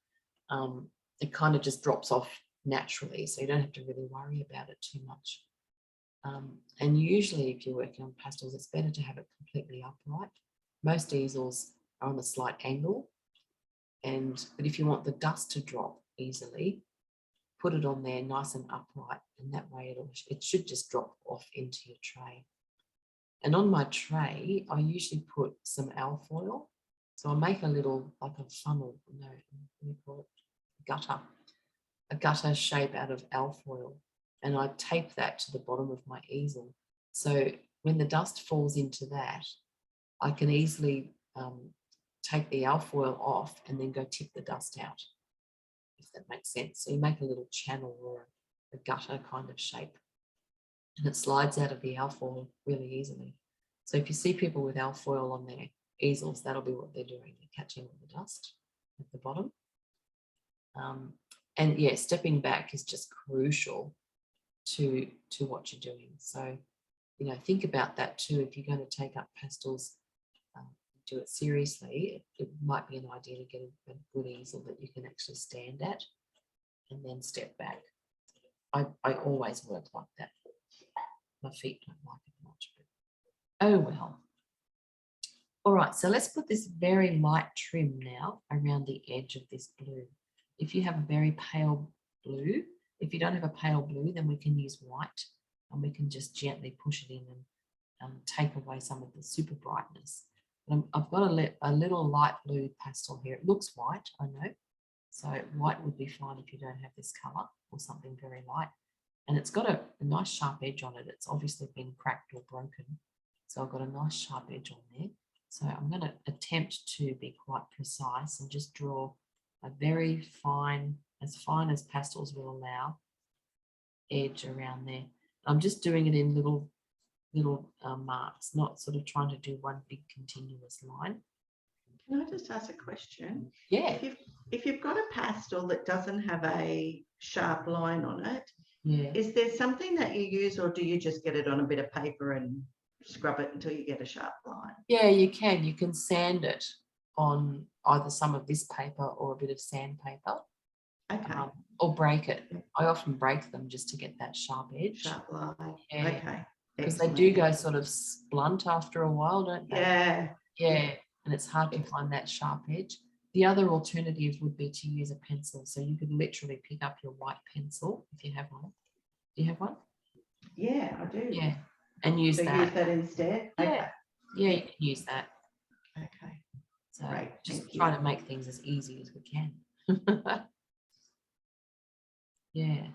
It kind of just drops off naturally, so you don't have to really worry about it too much. And usually if you're working on pastels, it's better to have it completely upright. Most easels are on a slight angle, but if you want the dust to drop easily, put it on there nice and upright, and that way it should just drop off into your tray. And on my tray, I usually put some alfoil. So I'll make a little, like a funnel, no, what do you call it? A gutter shape out of alfoil. And I tape that to the bottom of my easel. So when the dust falls into that, I can easily take the alfoil off and then go tip the dust out, if that makes sense. So you make a little channel or a gutter kind of shape, and it slides out of the alfoil really easily. So if you see people with alfoil on their easels, that'll be what they're doing. They're catching all the dust at the bottom. And yeah, stepping back is just crucial to what you're doing. So, you know, think about that too. If you're going to take up pastels, do it seriously, it might be an idea to get a good easel that you can actually stand at and then step back. I always work like that. My feet don't like it much, but oh well. All right, so let's put this very light trim now around the edge of this blue. If you have a very pale blue, if you don't have a pale blue, then we can use white, and we can just gently push it in and take away some of the super brightness. I've got a little light blue pastel here. It looks white, I know. So white would be fine if you don't have this color, or something very light. And it's got a nice sharp edge on it. It's obviously been cracked or broken. So I've got a nice sharp edge on there. So I'm going to attempt to be quite precise and just draw a very fine as pastels will allow, edge around there. I'm just doing it in little marks, not sort of trying to do one big continuous line. Can I just ask a question? Yeah. If you've got a pastel that doesn't have a sharp line on it, Yeah. is there something that you use, or do you just get it on a bit of paper and scrub it until you get a sharp line? Yeah, you can. You can sand it on either some of this paper or a bit of sandpaper. Okay. Or break it. I often break them just to get that sharp edge. Sharp line. Yeah. Okay. Because they do go sort of blunt after a while, don't they? Yeah. Yeah. And it's hard to find that sharp edge. The other alternative would be to use a pencil. So you could literally pick up your white pencil if you have one. Do you have one? Yeah, I do. Yeah. And use that. Use that instead? Yeah. Okay. Yeah, you can use that. Okay. So Great. just try to make things as easy as we can. Yeah.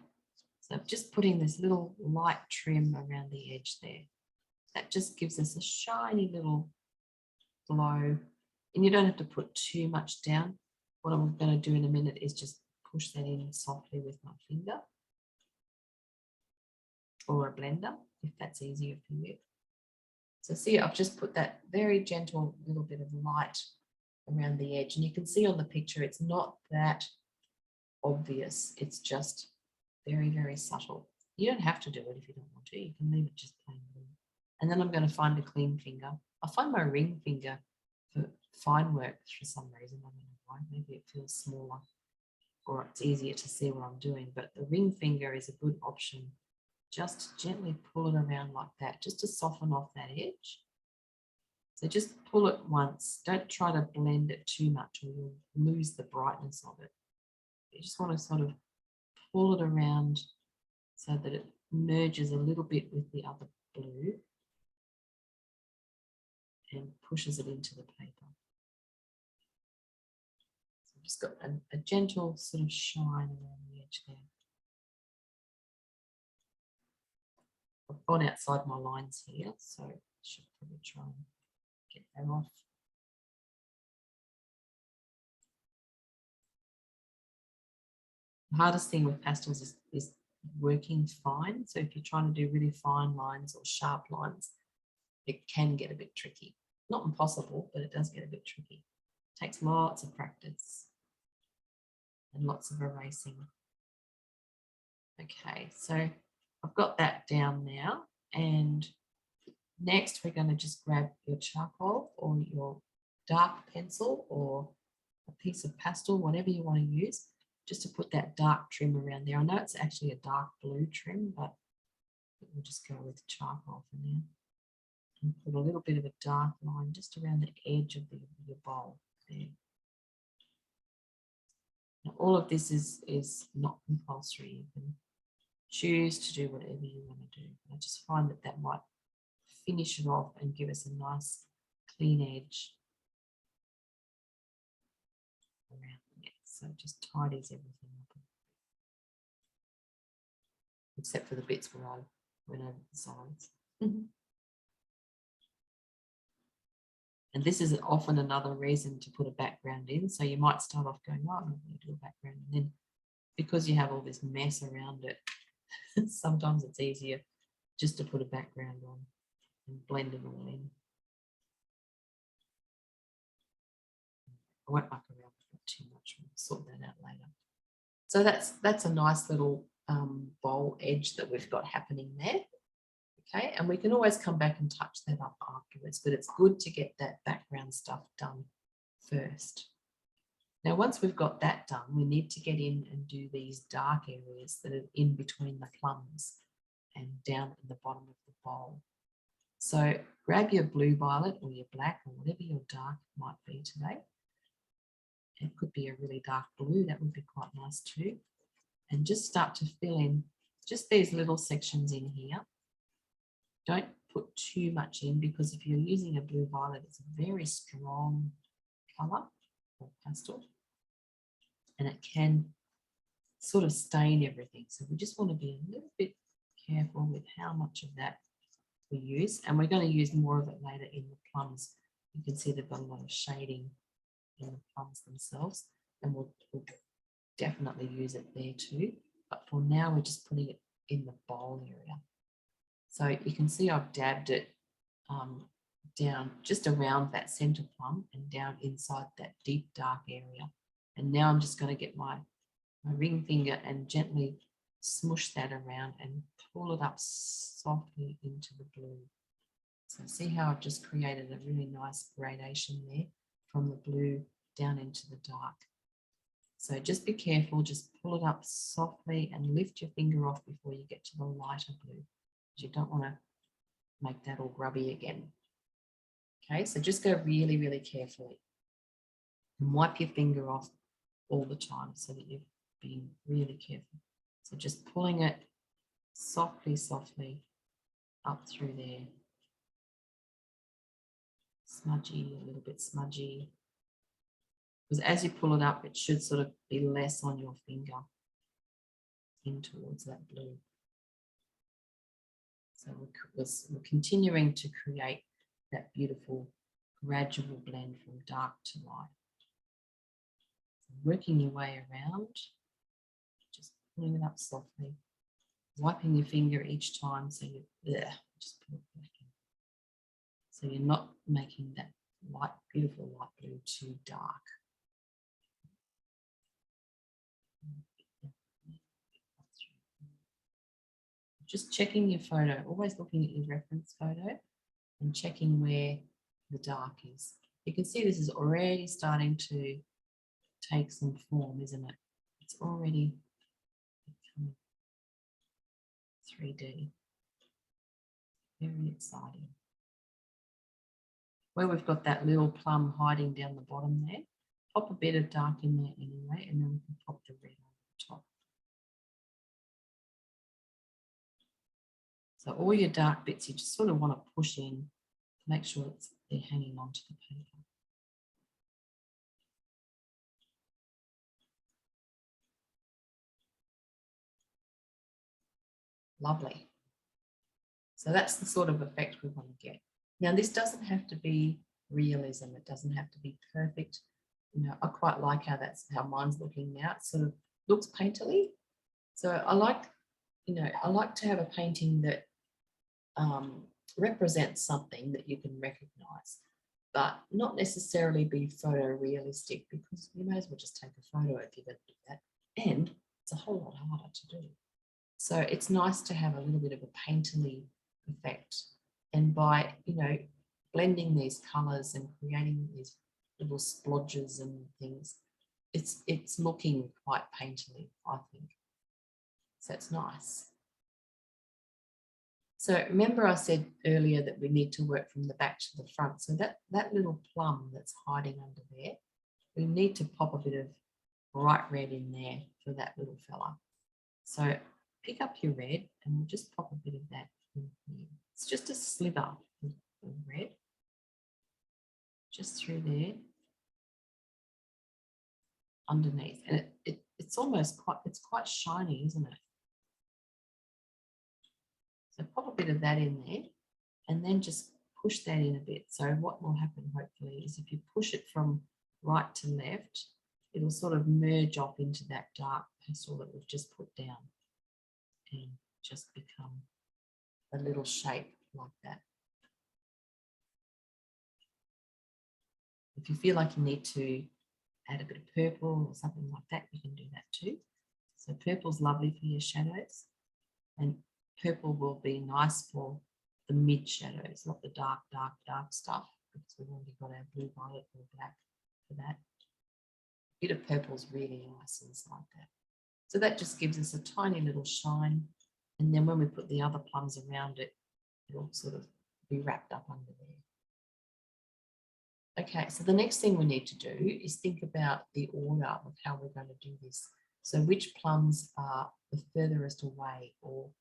So just putting this little light trim around the edge there. That just gives us a shiny little glow. And you don't have to put too much down. What I'm going to do in a minute is just push that in softly with my finger or a blender, if that's easier for you. So see, I've just put that very gentle little bit of light around the edge. And you can see on the picture, it's not that obvious. It's just very, very subtle. You don't have to do it if you don't want to. You can leave it just plain blue. And then I'm going to find a clean finger. I find my ring finger for fine work for some reason. I don't know why. Maybe it feels smaller or it's easier to see what I'm doing. But the ring finger is a good option. Just gently pull it around like that, just to soften off that edge. So just pull it once. Don't try to blend it too much or you'll lose the brightness of it. You just want to sort of pull it around so that it merges a little bit with the other blue and pushes it into the paper. So I've just got a gentle sort of shine around the edge there. I've gone outside my lines here, so I should probably try and get that off. The hardest thing with pastels is working fine. So if you're trying to do really fine lines or sharp lines, it can get a bit tricky. Not impossible, but it does get a bit tricky. It takes lots of practice and lots of erasing. Okay, so I've got that down now. And next we're going to just grab your charcoal or your dark pencil or a piece of pastel, whatever you want to use, just to put that dark trim around there. I know it's actually a dark blue trim, but we'll just go with charcoal for now. And put a little bit of a dark line just around the edge of your bowl there. Now, all of this is not compulsory. You can choose to do whatever you want to do. I just find that might finish it off and give us a nice clean edge around it. So it just tidies everything up. Except for the bits where I went over the sides. And this is often another reason to put a background in. So you might start off going, oh, I'm not going to do a background. And then because you have all this mess around it, sometimes it's easier just to put a background on and blend it all in. I won't muck around with it too much. We'll sort that out later. So that's a nice little bowl edge that we've got happening there. Okay, and we can always come back and touch that up afterwards, but it's good to get that background stuff done first. Now, once we've got that done, we need to get in and do these dark areas that are in between the plums and down at the bottom of the bowl. So grab your blue violet or your black or whatever your dark might be today. It could be a really dark blue, that would be quite nice too. And just start to fill in just these little sections in here. Don't put too much in because if you're using a blue violet, it's a very strong colour or pastel and it can sort of stain everything. So we just want to be a little bit careful with how much of that we use, and we're going to use more of it later in the plums. You can see they've got a lot of shading in the plums themselves, and we'll definitely use it there too. But for now, we're just putting it in the bowl area. So you can see I've dabbed it down just around that center plum and down inside that deep dark area. And now I'm just going to get my ring finger and gently smush that around and pull it up softly into the blue. So see how I've just created a really nice gradation there from the blue down into the dark. So just be careful, just pull it up softly and lift your finger off before you get to the lighter blue. You don't want to make that all grubby again. Okay, so just go really, really carefully and wipe your finger off all the time so that you're being really careful. So just pulling it softly, softly up through there. Smudgy, a little bit smudgy. Because as you pull it up, it should sort of be less on your finger in towards that blue. So we're continuing to create that beautiful gradual blend from dark to light. So working your way around, just pulling it up softly, wiping your finger each time so you just pull it back in. So you're not making that light, beautiful light blue too dark. Just checking your photo, always looking at your reference photo and checking where the dark is. You can see this is already starting to take some form, isn't it? It's already becoming 3D. Very exciting. Where we've got that little plum hiding down the bottom there, pop a bit of dark in there anyway, and then we can pop the red on the top. So all your dark bits, you just sort of want to push in to make sure they're hanging onto the paper. Lovely. So that's the sort of effect we want to get. Now, this doesn't have to be realism. It doesn't have to be perfect. You know, I quite like how mine's looking now. It sort of looks painterly. So I like to have a painting that represents something that you can recognize, but not necessarily be photorealistic, because you may as well just take a photo if you're going to do that. And it's a whole lot harder to do. So it's nice to have a little bit of a painterly effect. And by, blending these colours and creating these little splodges and things, it's looking quite painterly, I think. So it's nice. So remember I said earlier that we need to work from the back to the front. So that little plum that's hiding under there, we need to pop a bit of bright red in there for that little fella. So pick up your red and we'll just pop a bit of that in here. It's just a sliver of red, just through there. underneath, and it's almost quite shiny, isn't it? So pop a bit of that in there, and then just push that in a bit. So what will happen hopefully is if you push it from right to left, it'll sort of merge off into that dark pastel that we've just put down and just become a little shape like that. If you feel like you need to add a bit of purple or something like that, you can do that too. So purple's lovely for your shadows, and purple will be nice for the mid shadows, not the dark stuff, because we've already got our blue, violet or black for that. A bit of purple's really nice inside that. So that just gives us a tiny little shine. And then when we put the other plums around it, it'll sort of be wrapped up under there. Okay, so the next thing we need to do is think about the order of how we're going to do this. So which plums are the furthest away or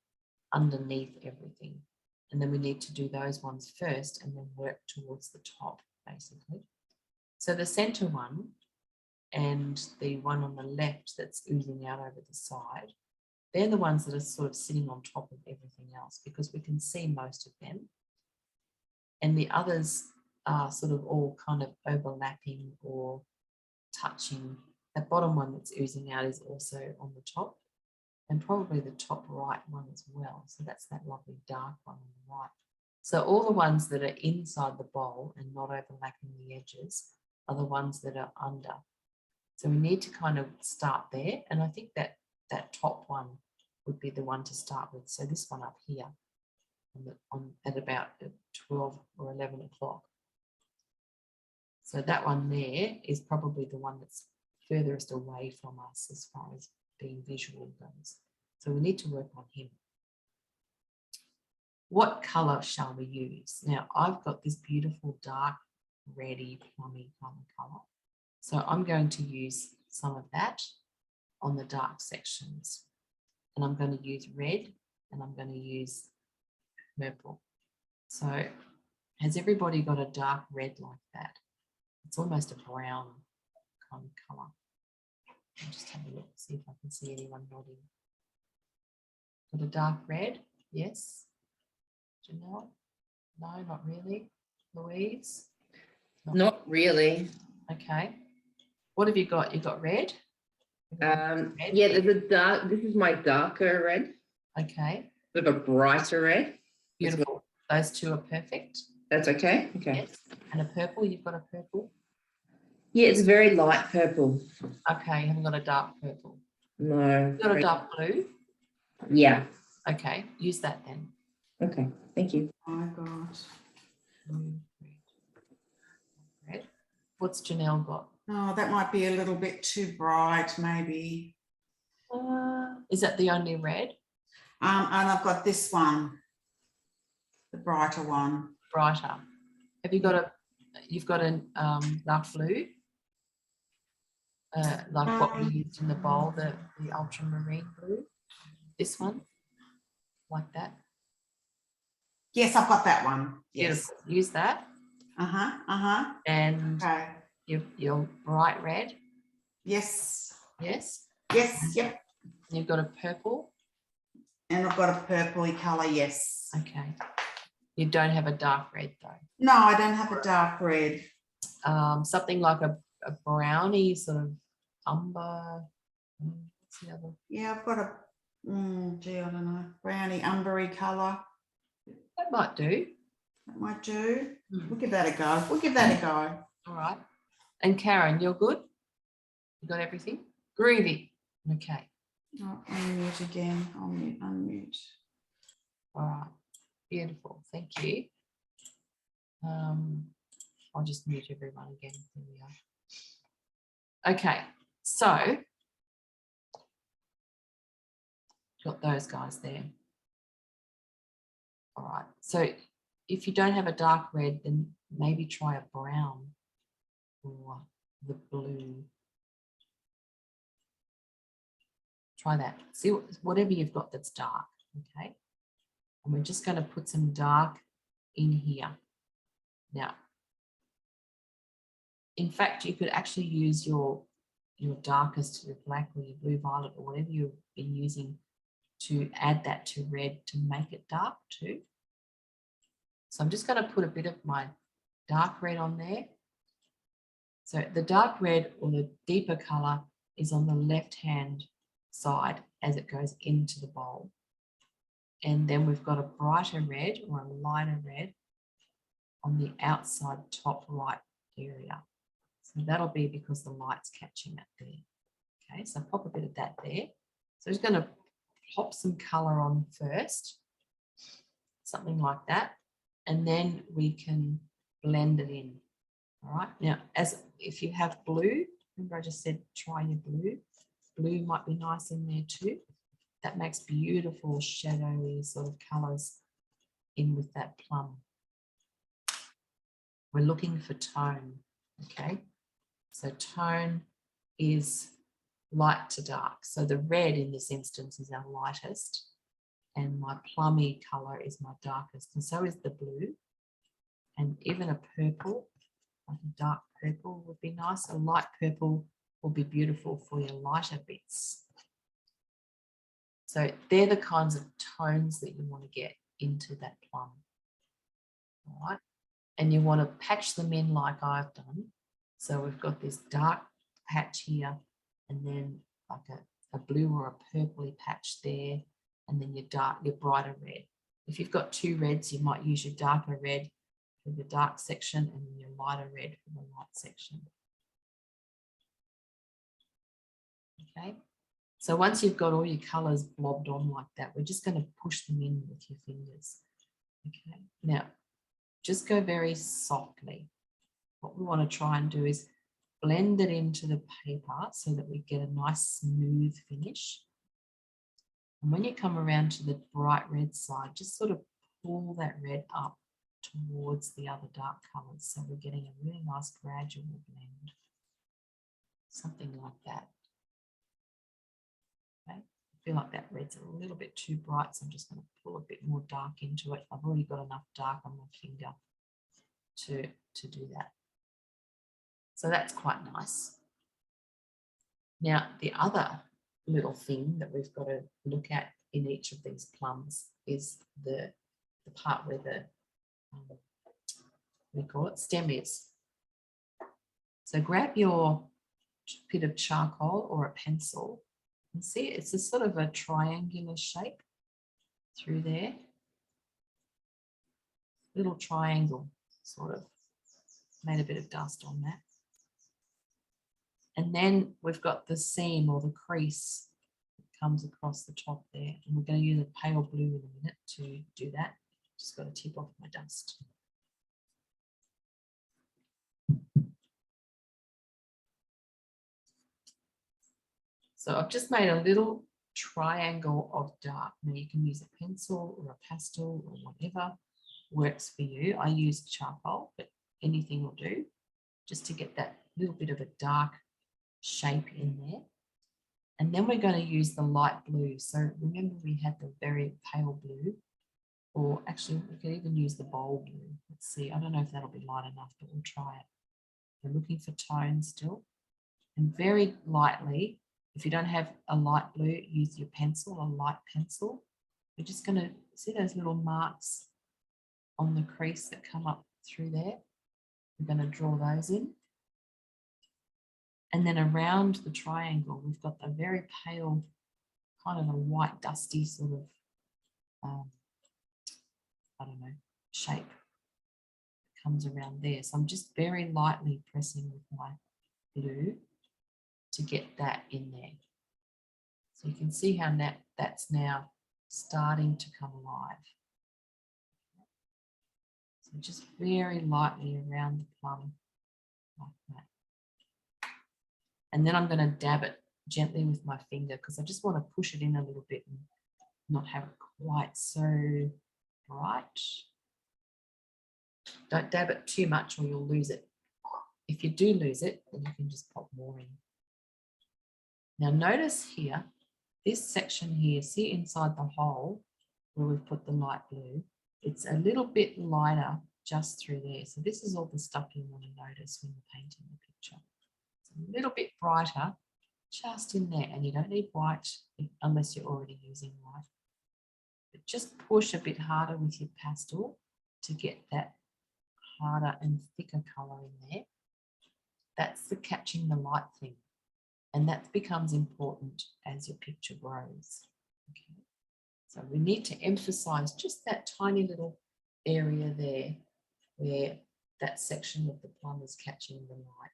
underneath everything? And then we need to do those ones first and then work towards the top, basically. So the center one and the one on the left that's oozing out over the side, they're the ones that are sort of sitting on top of everything else because we can see most of them. And the others are sort of all kind of overlapping or touching. That bottom one that's oozing out is also on the top, and probably the top right one as well. So that's that lovely dark one on the right. So all the ones that are inside the bowl and not overlapping the edges are the ones that are under. So we need to kind of start there. And I think that that top one would be the one to start with. So this one up here at about 12 or 11 o'clock. So that one there is probably the one that's furthest away from us as far as being visual goes. So we need to work on him. What colour shall we use? Now I've got this beautiful dark reddy plummy kind of colour. So I'm going to use some of that on the dark sections. And I'm going to use red and I'm going to use purple. So has everybody got a dark red like that? It's almost a brown kind of colour. I'll just have a look, see if I can see anyone nodding. Got a dark red? Yes. Jeanne? No, not really. Louise? Not really. Okay. What have you got? You've got red? Red? Yeah, there's a dark, this is my darker red. Okay. Sort of a brighter red. Beautiful. Those two are perfect. That's okay. Okay. Yes. And a purple, you've got a purple? Yeah, it's very light purple. Okay, you haven't got a dark purple. No. You've got a dark blue? Yeah. Okay, use that then. Okay, thank you. Oh my God. Blue, red. What's Janelle got? Oh, that might be a little bit too bright, maybe. Is that the only red? And I've got this one, the brighter one. Brighter. Have you got you've got a dark blue? Like what we used in the bowl, the ultramarine blue? This one? Like that? Yes, I've got that one. Yes. Beautiful. Use that. And Okay. your bright red. Yes. Yes. Yes. Yep. You've got a purple. And I've got a purpley colour. Yes. Okay. You don't have a dark red though. No, I don't have a dark red. Something like a brownie sort of umber. What's the other? Yeah, I've got a, gee, I don't know, brownie umbery colour. That might do. That might do. We'll give that a go. We'll give that a go. All right. And Karen, you're good? You got everything? Groovy. Okay. Oh, unmute again. I'll mute, unmute. All right. Beautiful. Thank you. I'll just mute everyone again. There we are. Okay. So got those guys there. All right. So if you don't have a dark red, then maybe try a brown or the blue. Try that. See whatever you've got that's dark. Okay. And we're just going to put some dark in here. Now, in fact, you could actually use your your darkest to your black or your blue violet or whatever you've been using to add that to red to make it dark too. So I'm just going to put a bit of my dark red on there. So the dark red or the deeper color is on the left-hand side as it goes into the bowl. And then we've got a brighter red or a lighter red on the outside top right area. So that'll be because the light's catching it there. Okay, so pop a bit of that there. So I'm just going to pop some color on first, something like that, and then we can blend it in. All right, now if you have blue, remember I just said try your blue. Blue might be nice in there too. That makes beautiful shadowy sort of colors in with that plum. We're looking for tone, okay? So tone is light to dark. So the red in this instance is our lightest and my plummy color is my darkest, and so is the blue. And even a purple, like a dark purple would be nice. A light purple will be beautiful for your lighter bits. So they're the kinds of tones that you want to get into that plum. All right. And you want to patch them in like I've done. So we've got this dark patch here and then like a blue or a purpley patch there, and then your brighter red. If you've got two reds, you might use your darker red for the dark section and then your lighter red for the light section. Okay, so once you've got all your colours blobbed on like that, we're just going to push them in with your fingers. Okay, now just go very softly. What we want to try and do is blend it into the paper so that we get a nice smooth finish. And when you come around to the bright red side, just sort of pull that red up towards the other dark colours. So we're getting a really nice gradual blend. Something like that. Okay. I feel like that red's a little bit too bright, so I'm just going to pull a bit more dark into it. I've already got enough dark on my finger to do that. So that's quite nice. Now, the other little thing that we've got to look at in each of these plums is the part where the what do you call it, stem is. So grab your bit of charcoal or a pencil and see it's a sort of a triangular shape through there. Little triangle, sort of. Made a bit of dust on that. And then we've got the seam or the crease that comes across the top there. And we're going to use a pale blue in a minute to do that. Just got to tip off my dust. So I've just made a little triangle of dark. Now you can use a pencil or a pastel or whatever works for you. I use charcoal, but anything will do, just to get that little bit of a dark shape in there. And then we're going to use the light blue. So remember we had the very pale blue, or actually we could even use the bold blue. Let's see, I don't know if that'll be light enough, but we'll try it. We're looking for tone still. And very lightly, if you don't have a light blue, use your pencil, a light pencil. We're just going to see those little marks on the crease that come up through there. We're going to draw those in. And then around the triangle, we've got a very pale, kind of a white, dusty sort of, I don't know, shape that comes around there. So I'm just very lightly pressing with my glue to get that in there. So you can see how that's now starting to come alive. So just very lightly around the plum like that. And then I'm going to dab it gently with my finger because I just want to push it in a little bit and not have it quite so bright. Don't dab it too much or you'll lose it. If you do lose it, then you can just pop more in. Now notice here, this section here, see inside the hole where we've put the light blue, it's a little bit lighter just through there. So this is all the stuff you want to notice when you're painting the picture. It's a little bit brighter just in there, and you don't need white unless you're already using white. But just push a bit harder with your pastel to get that harder and thicker colour in there. That's the catching the light thing, and that becomes important as your picture grows. Okay. So we need to emphasize just that tiny little area there where that section of the plum is catching the light.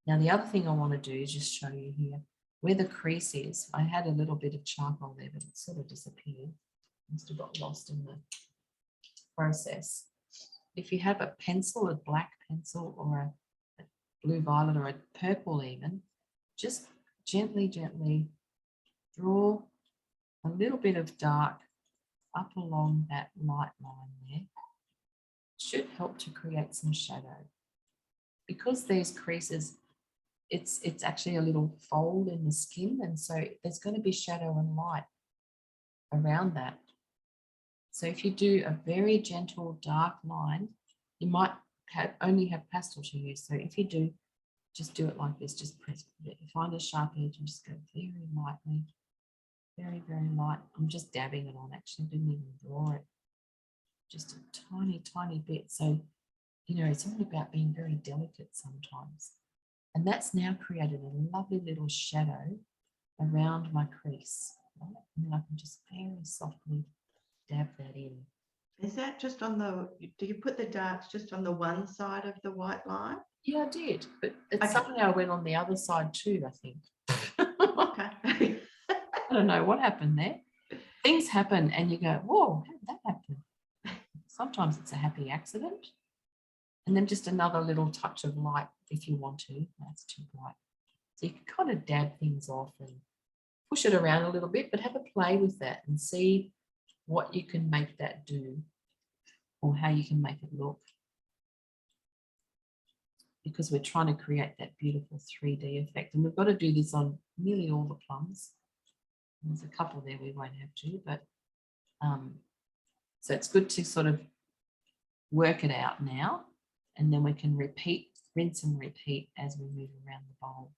Now the other thing I want to do is just show you here where the crease is. I had a little bit of charcoal there, but it sort of disappeared. Must have got lost in the process. If you have a pencil, a black pencil, or a blue violet, or a purple even, just gently draw a little bit of dark up along that light line there. Should help to create some shadow. Because there's creases, it's actually a little fold in the skin, and so there's going to be shadow and light around that. So if you do a very gentle dark line, you might only have pastel to use. So if you do, just do it like this, just press it. Find a sharp edge and just go very lightly, very light. I'm just dabbing it on, actually, I didn't even draw it. Just a tiny bit. So, you know, it's all about being very delicate sometimes. And that's now created a lovely little shadow around my crease. Right? And then I can just very softly dab that in. Is that just on the, do you put the darks just on the one side of the white line? Yeah, I did, but it Okay. somehow went on the other side too, I think. Okay. I don't know what happened there. Things happen and you go, whoa, how did that happen? Sometimes it's a happy accident. And then just another little touch of light if you want to. That's too bright. So you can kind of dab things off and push it around a little bit, but have a play with that and see what you can make that do or how you can make it look. Because we're trying to create that beautiful 3D effect. And we've got to do this on nearly all the plums. There's a couple there we won't have to, but so it's good to sort of work it out now, and then we can repeat, rinse and repeat as we move around the bowl.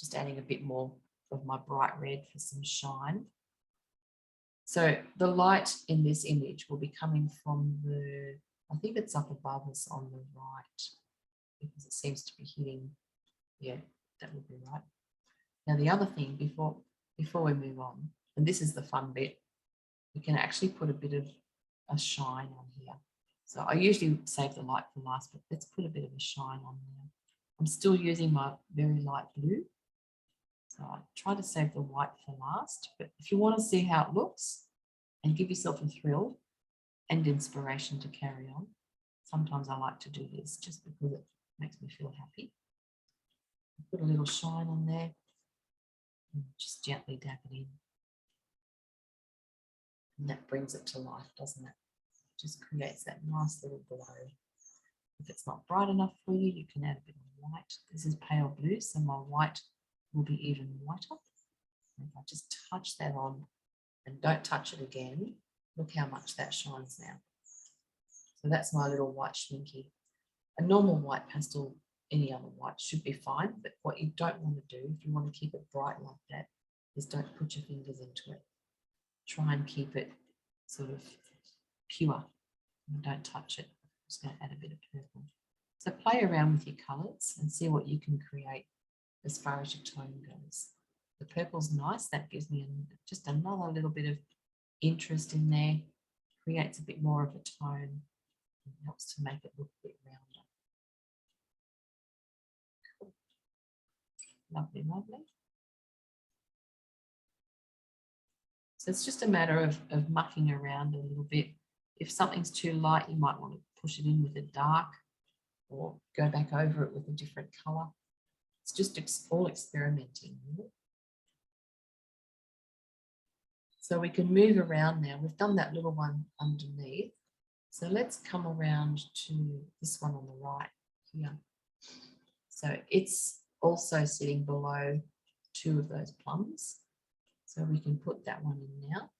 Just adding a bit more of my bright red for some shine. So the light in this image will be coming from the, I think it's up above us on the right, because it seems to be hitting, yeah, that would be right. Now the other thing before we move on, and this is the fun bit, we can actually put a bit of a shine on here. So I usually save the light for last, but let's put a bit of a shine on there. I'm still using my very light blue. So I try to save the white for last, but if you want to see how it looks and give yourself a thrill and inspiration to carry on, sometimes I like to do this just because it makes me feel happy. Put a little shine on there and just gently dab it in. And that brings it to life, doesn't it? Just creates that nice little glow. If it's not bright enough for you, you can add a bit of white. This is pale blue, so my white will be even whiter. And if I just touch that on and don't touch it again, look how much that shines now. So that's my little white schminky. A normal white pastel, any other white should be fine, but what you don't want to do, if you want to keep it bright like that, is don't put your fingers into it. Try and keep it sort of pure and don't touch it. I'm just going to add a bit of purple. So play around with your colours and see what you can create as far as your tone goes. The purple's nice, that gives me just another little bit of interest in there, creates a bit more of a tone and helps to make it look a bit rounder. Cool. Lovely, lovely. So it's just a matter of mucking around a little bit. If something's too light, you might want to push it in with a dark or go back over it with a different colour. It's just all experimenting. Really. So we can move around now. We've done that little one underneath. So let's come around to this one on the right here. So it's also sitting below two of those plums. So we can put that one in now.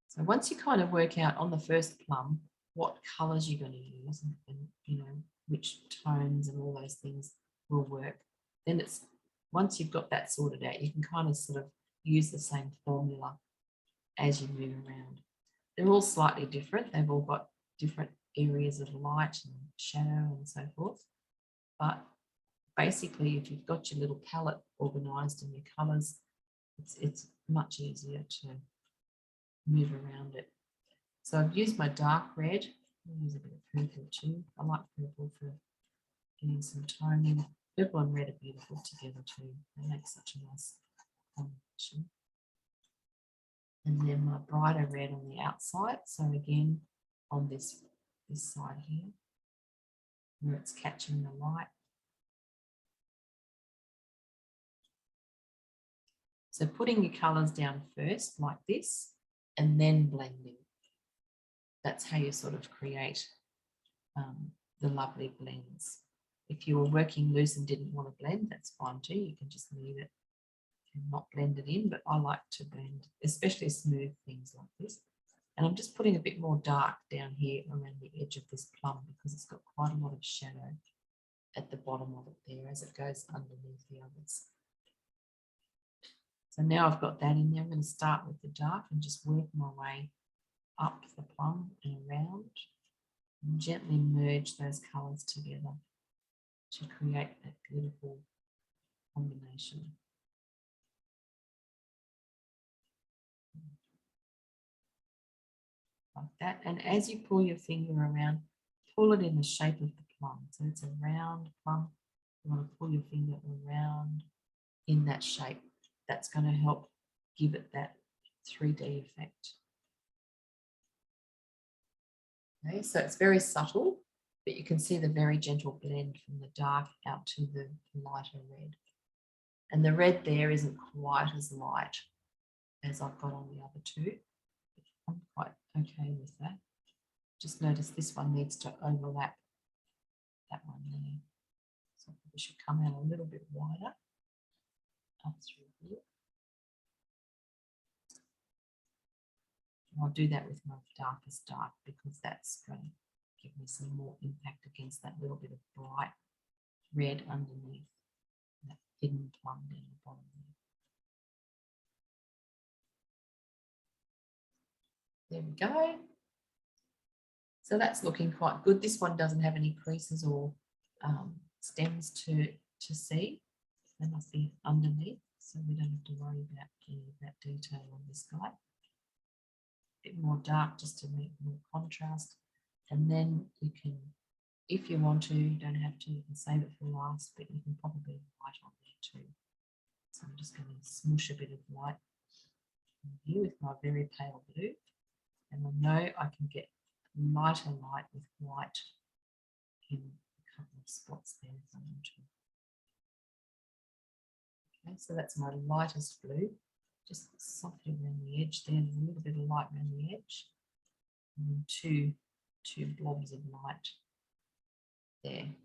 So once you kind of work out on the first plum what colours you're going to use and you know which tones and all those things will work, then it's, once you've got that sorted out, you can kind of sort of use the same formula as you move around. They're all slightly different. They've all got different areas of light and shadow and so forth. But basically, if you've got your little palette organized and your colors, it's much easier to move around it. So I've used my dark red. I'll use a bit of purple too. I like purple for getting some tone in. Purple and red are beautiful together too. They make such a nice combination. And then my brighter red on the outside. So again, on this side here, where it's catching the light. So putting your colours down first, like this, and then blending. That's how you sort of create the lovely blends. If you were working loose and didn't want to blend, that's fine too. You can just leave it and not blend it in, but I like to blend, especially smooth things like this. And I'm just putting a bit more dark down here around the edge of this plum because it's got quite a lot of shadow at the bottom of it there as it goes underneath the others. So now I've got that in there. I'm going to start with the dark and just work my way up the plum and around and gently merge those colours together to create that beautiful combination. Like that. And as you pull your finger around, pull it in the shape of the plum. So it's a round plum. You want to pull your finger around in that shape. That's going to help give it that 3D effect. Okay, so it's very subtle, but you can see the very gentle blend from the dark out to the lighter red. And the red there isn't quite as light as I've got on the other two. I'm quite okay with that. Just notice this one needs to overlap that one there. So it should come out a little bit wider up through here. And I'll do that with my darkest dark because that's going to give me some more impact against that little bit of bright red underneath that hidden plum down the bottom there. There we go. So that's looking quite good. This one doesn't have any creases or stems to see. They must be underneath, so we don't have to worry about any of that detail on this guy. A bit more dark just to make more contrast. And then you can, if you want to, you don't have to, you can save it for last, but you can probably light on there too. So I'm just going to smoosh a bit of light here with my very pale blue. And I know I can get lighter light with white in a couple of spots there. Okay, so that's my lightest blue. Just softly around the edge there, a little bit of light around the edge. And then two blobs of light there.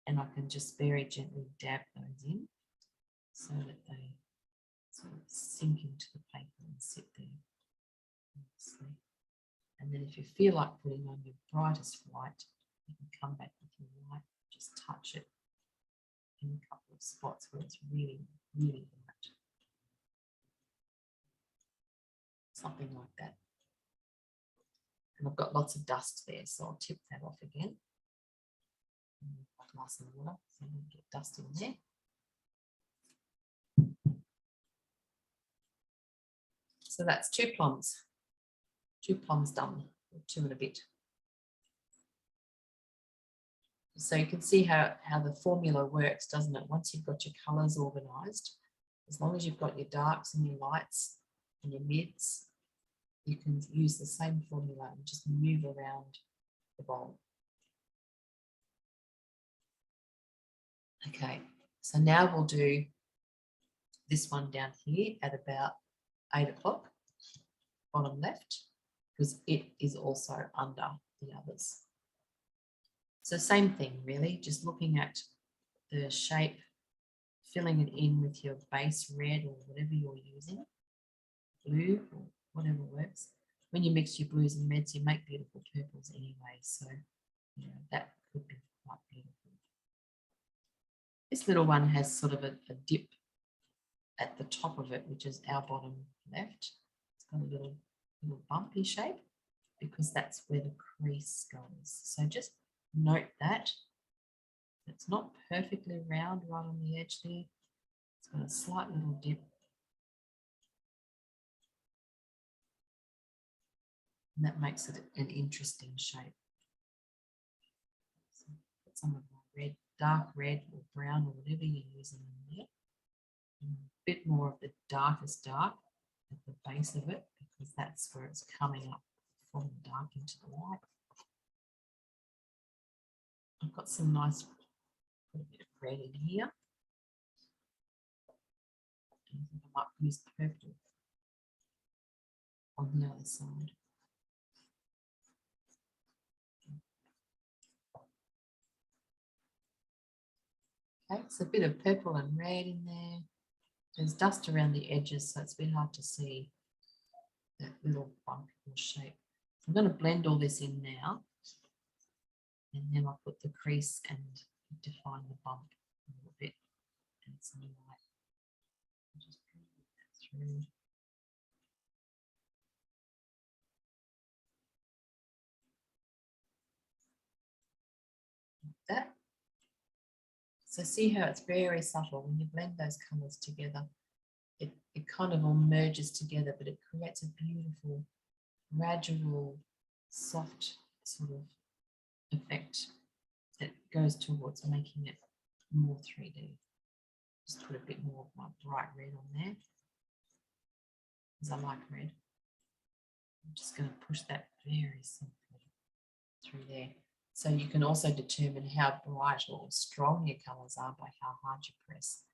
And I can just very gently dab those in so that they sort of sink into the paper and sit there. And then if you feel like putting on your brightest white, you can come back with your white, just touch it in a couple of spots where it's really, really light. Something like that. And I've got lots of dust there, so I'll tip that off again. A glass of water so I don't get dust in there. So that's two plums done, or 2 and a bit. So you can see how the formula works, doesn't it? Once you've got your colours organised, as long as you've got your darks and your lights and your mids, you can use the same formula and just move around the bowl. Okay, so now we'll do this one down here at about 8 o'clock, bottom left, because it is also under the others. So same thing really, just looking at the shape, filling it in with your base red or whatever you're using, blue or whatever works. When you mix your blues and reds, you make beautiful purples anyway, so you know, that could be quite beautiful. This little one has sort of a dip at the top of it, which is our bottom left. It's got a little bumpy shape because that's where the crease goes. So just note that. It's not perfectly round right on the edge there. It's got a slight little dip. And that makes it an interesting shape. So put some of my red, dark red or brown or whatever you're using in there. And a bit more of the darkest dark at the base of it because that's where it's coming up from the dark into the light. I've got some nice, put a bit of red in here. And I might use purple on the other side. Okay, so a bit of purple and red in there. There's dust around the edges, so it's a bit hard to see that little bump or shape. So I'm going to blend all this in now. And then I'll put the crease and define the bump a little bit and some light. Just bring that through. Like that. So see how it's very subtle when you blend those colours together. It kind of all merges together, but it creates a beautiful, gradual, soft sort of effect that goes towards making it more 3D. Just put a bit more of my bright red on there because I like red. I'm just going to push that very simply through there. So you can also determine how bright or strong your colours are by how hard you press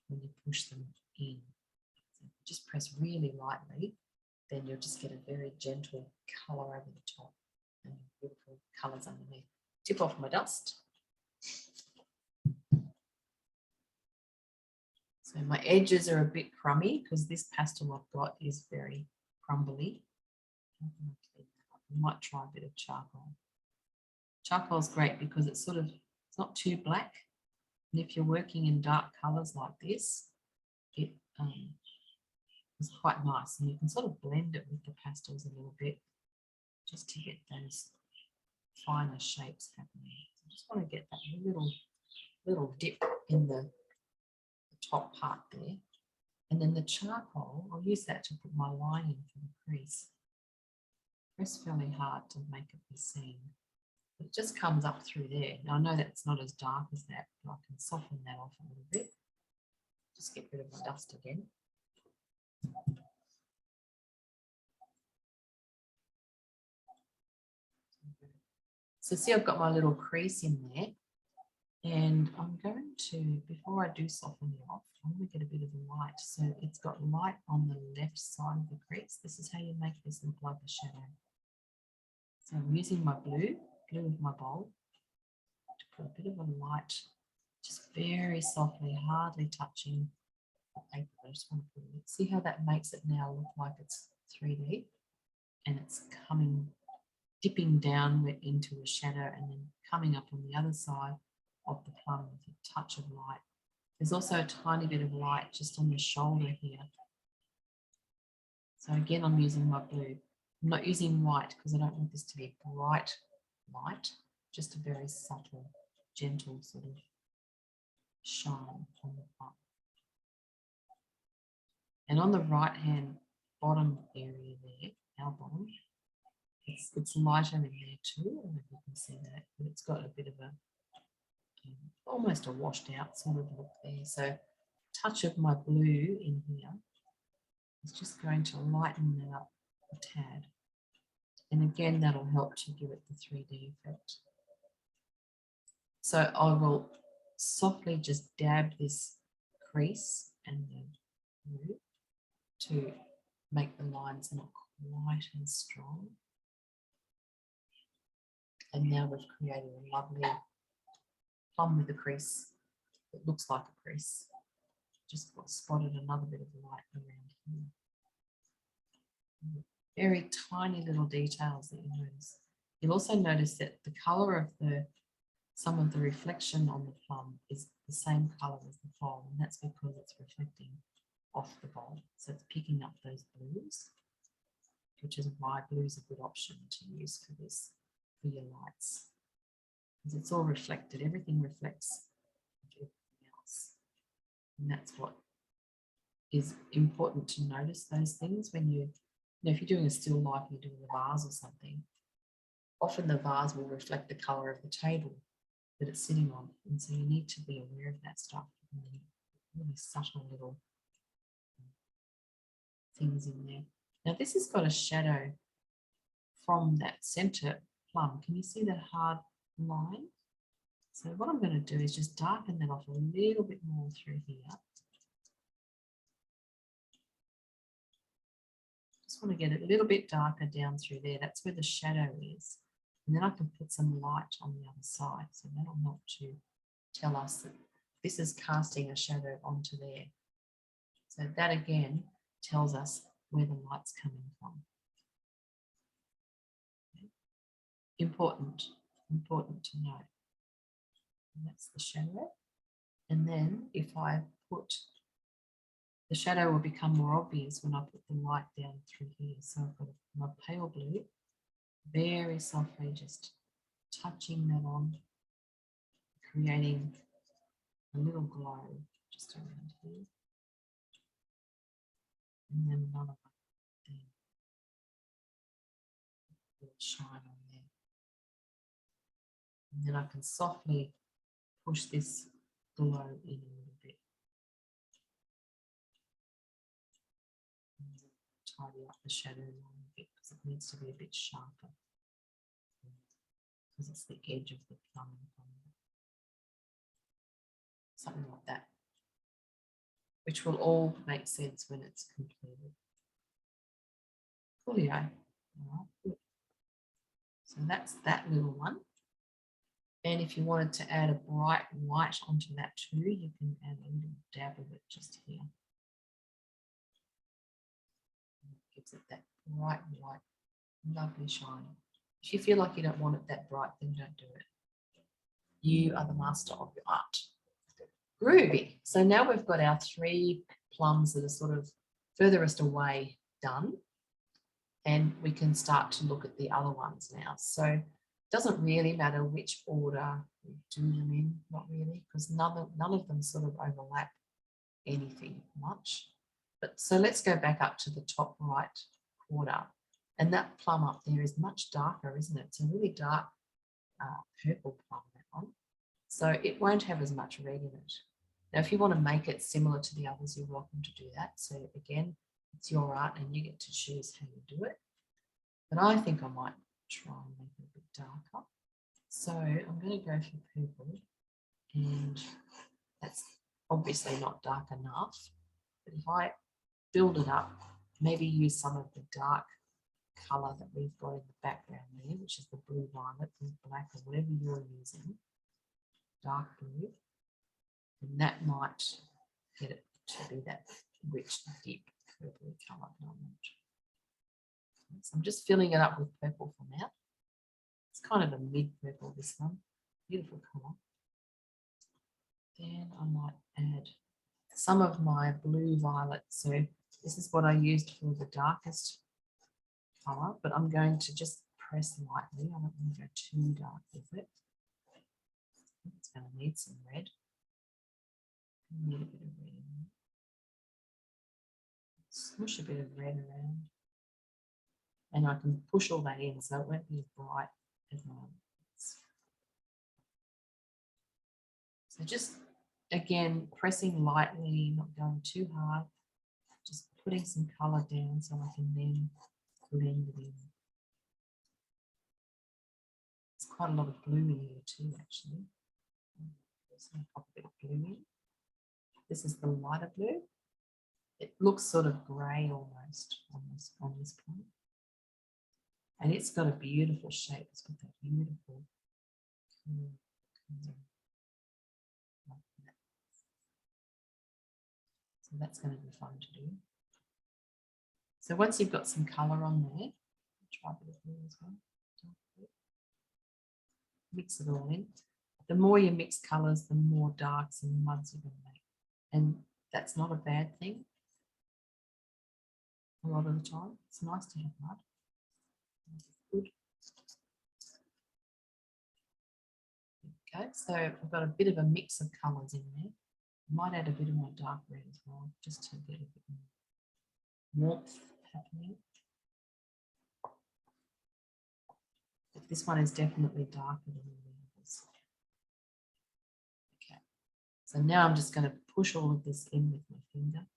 when you push them in. So just press really lightly, then you'll just get a very gentle colour over the top and beautiful colours underneath. Tip off my dust. So my edges are a bit crummy because this pastel I've got is very crumbly. I might try a bit of charcoal. Charcoal is great because it's it's not too black. And if you're working in dark colours like this, it is quite nice. And you can sort of blend it with the pastels a little bit just to get those finer shapes happening. I just want to get that little dip in the top part there. And then the charcoal, I'll use that to put my line in for the crease. Press fairly hard to make it be seen. It just comes up through there. Now I know that's not as dark as that, but I can soften that off a little bit. Just get rid of the dust again. So see, I've got my little crease in there. And I'm going to, before I do soften it off, I'm going to get a bit of light. So it's got light on the left side of the crease. This is how you make this look like a shadow. So I'm using my blue of my bowl to put a bit of a light, just very softly, hardly touching the paper. I just want to put it. See how that makes it now look like it's 3D, and it's dipping down into a shadow and then coming up on the other side of the plum with a touch of light. There's also a tiny bit of light just on the shoulder here. So again, I'm using my blue. I'm not using white because I don't want this to be bright light, just a very subtle, gentle sort of shine on the plum. And on the right hand bottom area there, our bottom, it's lighter in there too. I don't know if you can see that, but it's got a bit of a almost a washed out sort of look there. So a touch of my blue in here is just going to lighten that up a tad. And again, that'll help to give it the 3D effect. So I will softly just dab this crease and the blue to make the lines not quite as strong. And now we've created a lovely plum with a crease that looks like a crease. Just spotted another bit of light around here. Very tiny little details that you notice. You'll also notice that the colour of some of the reflection on the plum is the same color as the bowl, and that's because it's reflecting off the bowl. So it's picking up those blues, which is why blue is a good option to use for this, for your lights. Because it's all reflected, everything reflects everything else. And that's what is important to notice, those things when you know, if you're doing a still life, you're doing a vase or something, often the vase will reflect the colour of the table that it's sitting on. And so you need to be aware of that stuff. Really subtle little things in there. Now this has got a shadow from that centre plum. Can you see that hard line? So what I'm going to do is just darken that off a little bit more through here. Just want to get it a little bit darker down through there. That's where the shadow is. And then I can put some light on the other side. So that'll help to tell us that this is casting a shadow onto there. So that again tells us where the light's coming from. Okay. Important to know. And that's the shadow. And then if I put, the shadow will become more obvious when I put the light down through here. So I've got my pale blue, very softly just touching that on, creating a little glow just around here. And then another one there. A little shine on there. And then I can softly push this glow in a little bit. And tidy up the shadow line a bit because it needs to be a bit sharper. Because it's the edge of the plum. Something like that. Which will all make sense when it's completed. Coolio. All right, good. So that's that little one. And if you wanted to add a bright white onto that too, you can add a little dab of it just here. And it gives it that bright white, lovely shine. If you feel like you don't want it that bright, then don't do it. You are the master of your art. Groovy. So now we've got our 3 plums that are sort of furthest away done. And we can start to look at the other ones now. So it doesn't really matter which order we do them in, not really, because none of them sort of overlap anything much. But so let's go back up to the top right quarter. And that plum up there is much darker, isn't it? It's a really dark purple plum, that one. So it won't have as much red in it. Now, if you want to make it similar to the others, you're welcome to do that. So again, it's your art and you get to choose how you do it. But I think I might try and make it a bit darker. So I'm going to go for purple, and that's obviously not dark enough. But if I build it up, maybe use some of the dark colour that we've got in the background there, which is the blue violet or black or whatever you're using, dark blue, and that might get it to be that rich, deep purple colour that I want. So I'm just filling it up with purple for now. It's kind of a mid-purple, this one. Beautiful colour. Then I might add some of my blue violet. So this is what I used for the darkest colour, but I'm going to just press lightly. I don't want to go too dark with it. It's going to need some red. I need a bit of red in there. Smush a bit of red around. And I can push all that in so it won't be as bright as my others. So just, again, pressing lightly, not going too hard, just putting some colour down so I can then blend it in. There's quite a lot of blue in here too, actually. So I'll pop a bit of blue in. This is the lighter blue. It looks sort of grey almost on this plum. And it's got a beautiful shape. It's got that beautiful like that. So that's going to be fun to do. So once you've got some colour on there, try a bit of blue as well. Mix it all in. the more you mix colours, the more darks and muds you're going to make. And that's not a bad thing. A lot of the time, it's nice to have mud. Good. Okay, so I've got a bit of a mix of colours in there. I might add a bit of my dark red as well, just to get a bit more warmth happening. But this one is definitely darker than the others. Okay, so now I'm just going to push all of this in with my finger.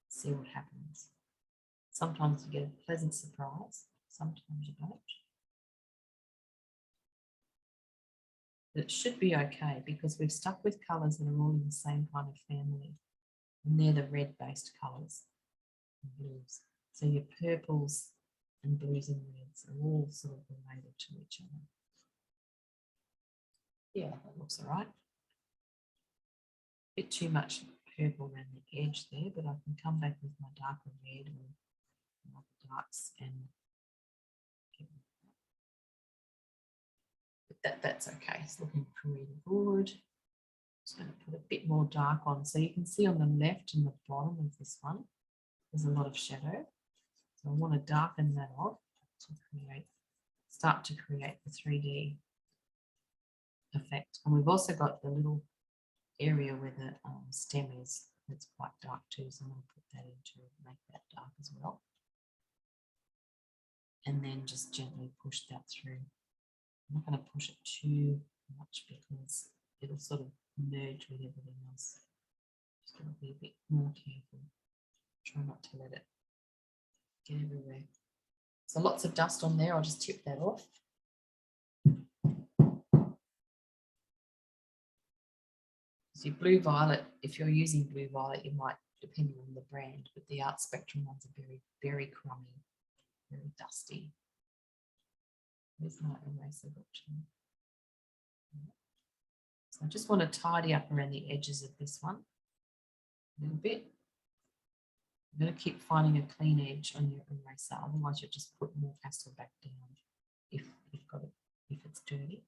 See what happens. Sometimes you get a pleasant surprise, sometimes you don't. But it should be okay because we've stuck with colours that are all in the same kind of family. And they're the red-based colours and blues. So your purples and blues and reds are all sort of related to each other. Yeah, that looks all right. Bit too much purple around the edge there, but I can come back with my darker red or my darks and but that's okay. It's looking pretty good. Just going to put a bit more dark on. So you can see on the left and the bottom of this one, there's a lot of shadow. So I want to darken that off to start to create the 3D effect. And we've also got the little area where the stem is. That's quite dark too. So I'm going to put that in to make that dark as well. And then just gently push that through. I'm not going to push it too much because it'll sort of merge with everything else. Just got to be a bit more careful. Try not to let it get everywhere. So lots of dust on there. I'll just tip that off. So blue violet, if you're using blue violet, you might, depending on the brand, but the Art Spectrum ones are very, very crummy, very dusty. Where's my eraser got to? So I just want to tidy up around the edges of this one a little bit. You're going to keep finding a clean edge on your eraser, otherwise you'll just put more pastel back down if you've got it, if it's dirty.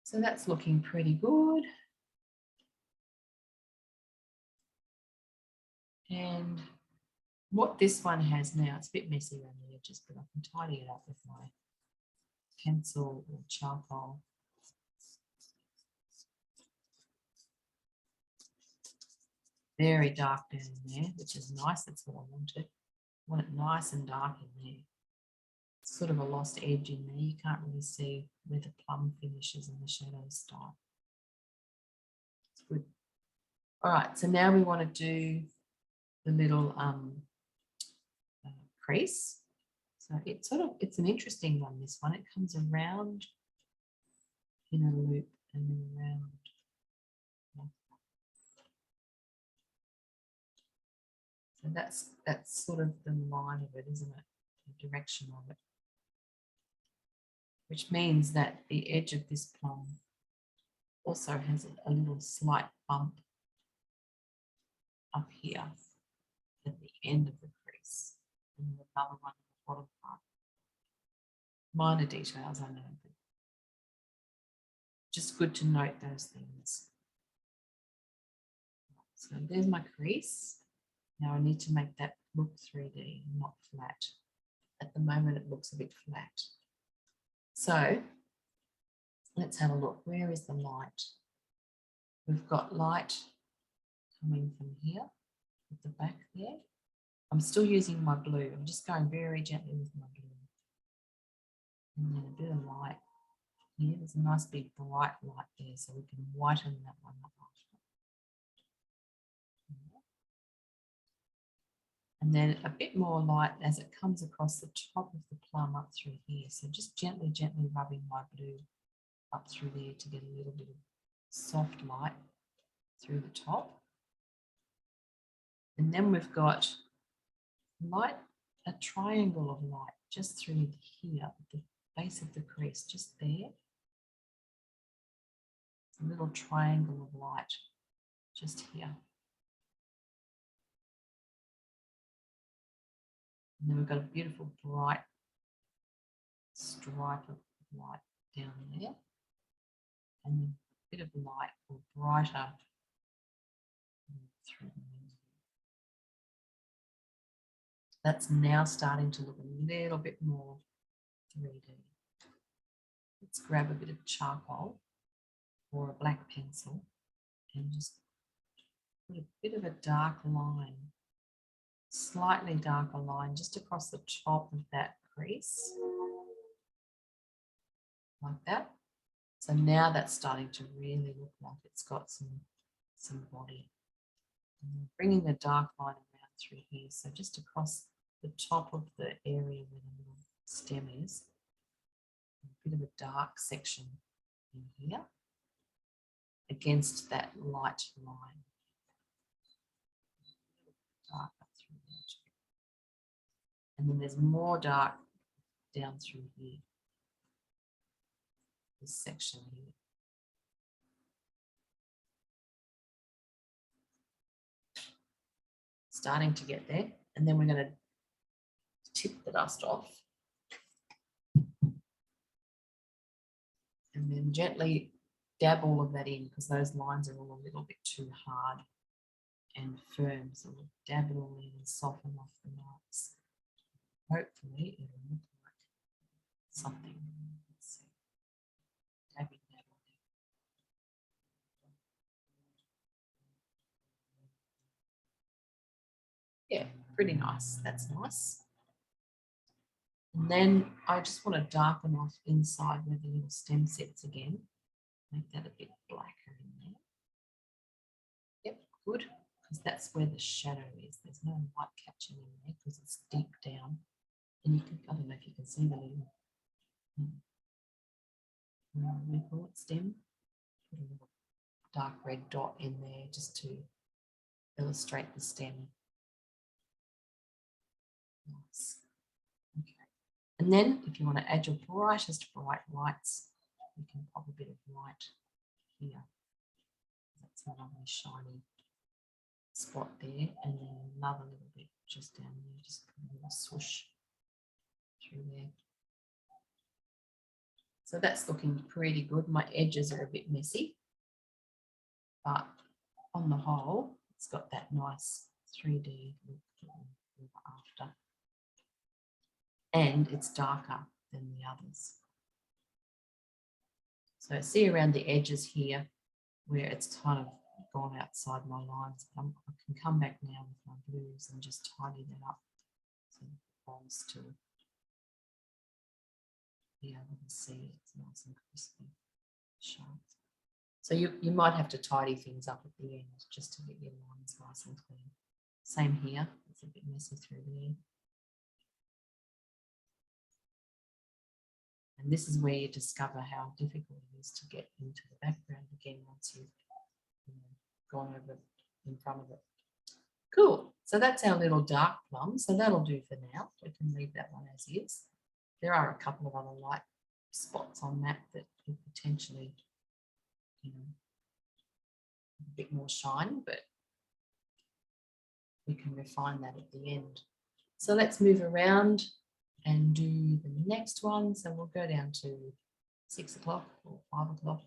So that's looking pretty good. And what this one has now, it's a bit messy around the edges, but I can tidy it up with my pencil or charcoal. Very dark down in there, which is nice. That's what I wanted. I want it nice and dark in there. It's sort of a lost edge in there. You can't really see where the plum finishes and the shadows start. It's good. All right, so now we want to do the little crease. So it's an interesting one, this one. It comes around in a loop and then around. So that's sort of the line of it, isn't it? The direction of it. Which means that the edge of this plum also has a little slight bump up here at the end of the crease. And another one at the bottom part. Minor details, I know, but just good to note those things. So there's my crease. Now I need to make that look 3D, not flat. At the moment, it looks a bit flat. So let's have a look. Where is the light? We've got light coming from here at the back there. I'm still using my blue. I'm just going very gently with my blue. And then a bit of light here. There's a nice big bright light there, so we can whiten that one up. And then a bit more light as it comes across the top of the plum up through here. So just gently, gently rubbing my blue up through there to get a little bit of soft light through the top. And then we've got light, a triangle of light just through here at the base of the crease, just there. a little triangle of light just here. And then we've got a beautiful bright stripe of light down there. And then a bit of light or brighter through the middle. That's now starting to look a little bit more 3D. Let's grab a bit of charcoal or a black pencil and just put a bit of a dark line, slightly darker line just across the top of that crease, like that. So now that's starting to really look like it's got some body. And bringing the dark line around through here, so just across the top of the area where the little stem is, a bit of a dark section in here against that light line. Darker through there. And then there's more dark down through here, this section here. Starting to get there, and then we're going to tip the dust off and then gently dab all of that in, because those lines are all a little bit too hard and firm, so we'll dab it all in and soften off the marks. Hopefully it'll look like something. Let's see. Dabbing that on there. Yeah, pretty nice. That's nice. And then I just want to darken off inside where the little stem sets again. Make that a bit blacker in there. Yep, good, because that's where the shadow is. There's no light catching in there because it's deep down. And you can, I don't know if you can see the little, we call it stem. Put a little dark red dot in there just to illustrate the stem. Nice. Okay. And then if you want to add your brightest bright lights, you can pop a bit of light here. That's a lovely shiny spot there. And then another little bit just down there, just put a little swoosh through there. So that's looking pretty good. My edges are a bit messy, but on the whole, it's got that nice 3D look after. And it's darker than the others. So see around the edges here where it's kind of gone outside my lines. I can come back now with my blues and just tidy that up so it falls to be able to see it's nice and crispy, sharp. So you might have to tidy things up at the end just to get your lines nice and clean. Same here, it's a bit messy through there. And this is where you discover how difficult it is to get into the background again once you've gone over in front of it. Cool. So that's our little dark plum. So that'll do for now. We can leave that one as is. There are a couple of other light spots on that that could potentially, a bit more shine, but we can refine that at the end. So let's move around and do the next one. So we'll go down to 6 o'clock or 5 o'clock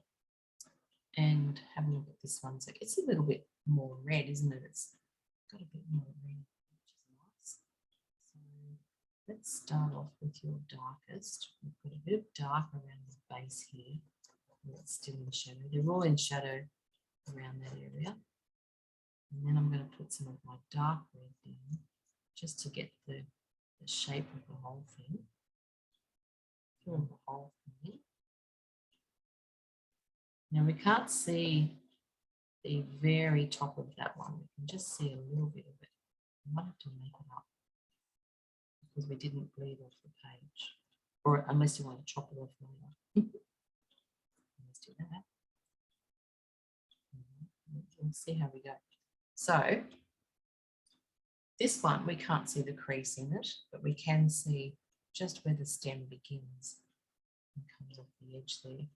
and have a look at this one. So it's a little bit more red, isn't it? It's got a bit more red, which is nice. So let's start off with your darkest. We've got a bit of dark around the base here. It's still in shadow. They're all in shadow around that area. And then I'm going to put some of my dark red in just to get the shape of the whole thing. Fill the whole thing. Now we can't see the very top of that one. We can just see a little bit of it. I might have to make it up because we didn't bleed off the page, or unless you want to chop it off later. Let's do that. We'll see how we go. So this one, we can't see the crease in it, but we can see just where the stem begins and comes off the edge there.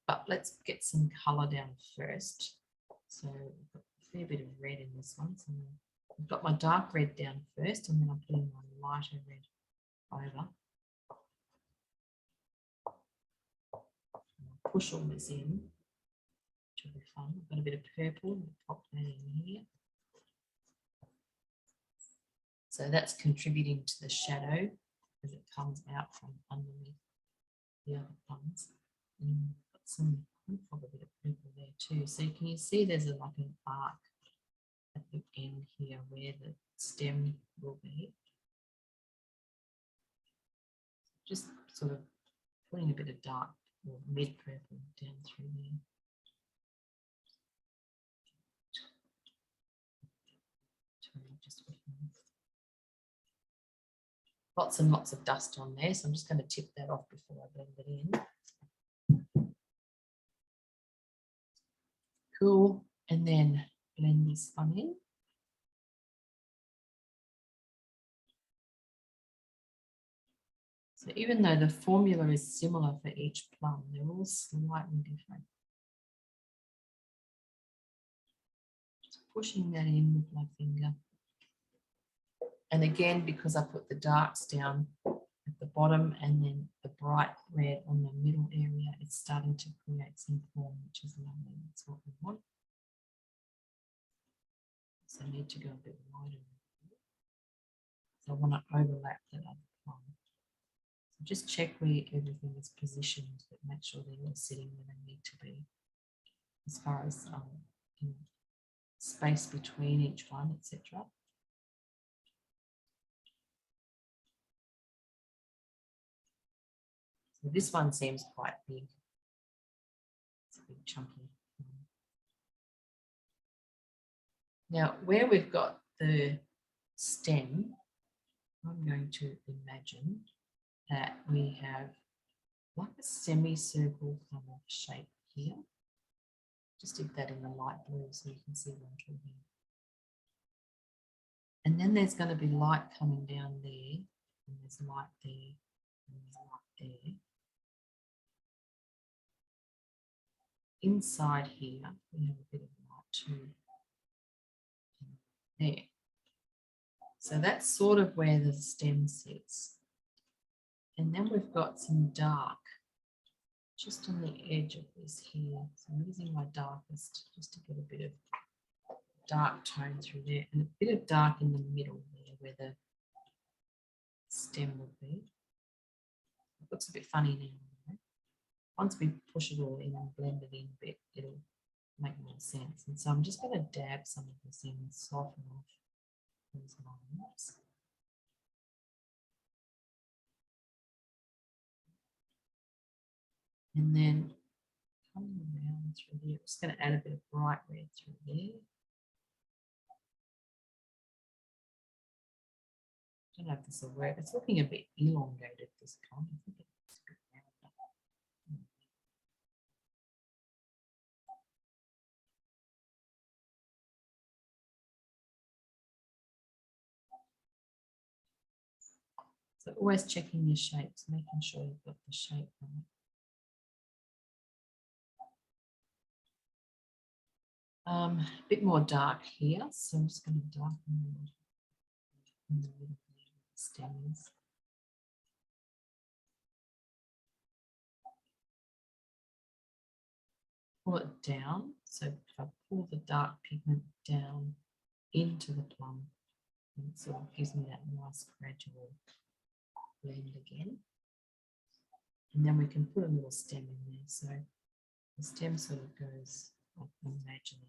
but let's get some colour down first. So we've got a fair bit of red in this one. So I've got my dark red down first, and then I'm putting my lighter red over. I'll push all this in, which will be fun. I've got a bit of purple, I'll pop that in here. So that's contributing to the shadow as it comes out from underneath the other plums. And we've got some, probably a bit of purple there too. So can you see there's like an arc at the end here where the stem will be. Just sort of putting a bit of dark or mid purple down through there. Just lots and lots of dust on there, so I'm just going to tip that off before I blend it in. Cool, and then blend this one in. So even though the formula is similar for each plum, they're all slightly different. Just pushing that in with my finger. And again, because I put the darks down at the bottom and then the bright red on the middle area, it's starting to create some form, which is lovely. That's what we want. So I need to go a bit wider. So I want to overlap that other plum. So just check where everything is positioned, but make sure they're all sitting where they need to be. As far as space between each one, etc. So this one seems quite big. It's a big chunky. Now, where we've got the stem, I'm going to imagine that we have like a semicircle kind of shape here. Just dip that in the light blue so you can see what I'm talking about. And then there's going to be light coming down there, and there's light there, and there's light there. Inside here, we have a bit of light too. There. So that's sort of where the stem sits. And then we've got some dark just on the edge of this here. So I'm using my darkest just to get a bit of dark tone through there, and a bit of dark in the middle there where the stem would be. It looks a bit funny now. Once we push it all in and blend it in a bit, it'll make more sense. And so I'm just going to dab some of this in and soften off those lines. And then coming around through here, I'm just going to add a bit of bright red through there. I don't know if this will work. It's looking a bit elongated, this color. I think it's a bit rounder. So always checking your shapes, making sure you've got the shape right. A bit more dark here, so I'm just going to darken it in the middle of the stems. Pull it down, so if I pull the dark pigment down into the plum, it sort of gives me that nice gradual blend again. And then we can put a little stem in there, so the stem sort of goes, like, imagining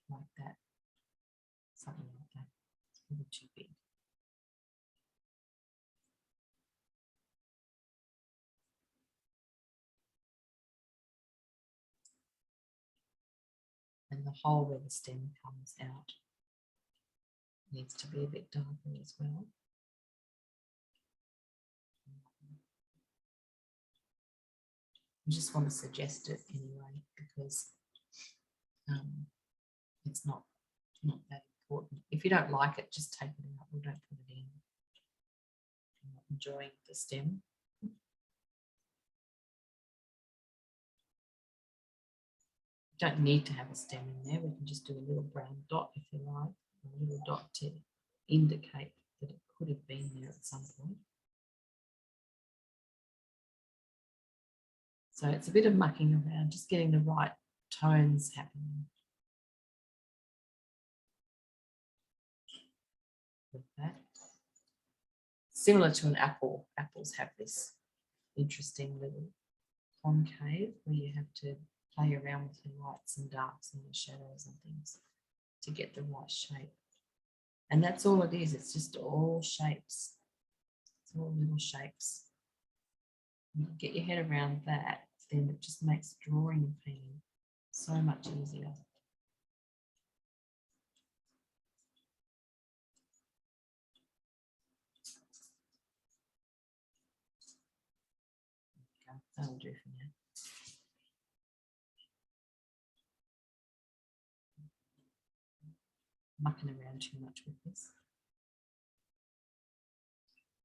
like that, something like that. It's probably too big. And the hole where the stem comes out needs to be a bit darker as well. I just want to suggest it anyway because it's not that important. If you don't like it, just take it out or don't put it in. I'm not enjoying the stem. Don't need to have a stem in there. We can just do a little brown dot if you like, a little dot to indicate that it could have been there at some point. So it's a bit of mucking around, just getting the right tones happening with that. Similar to an apple, apples have this interesting little concave where you have to play around with the lights and darks and the shadows and things to get the right shape. And that's all it is. It's just all shapes. It's all little shapes. You get your head around that, then it just makes drawing and painting so much easier. Okay, that'll do for now. Mucking around too much with this.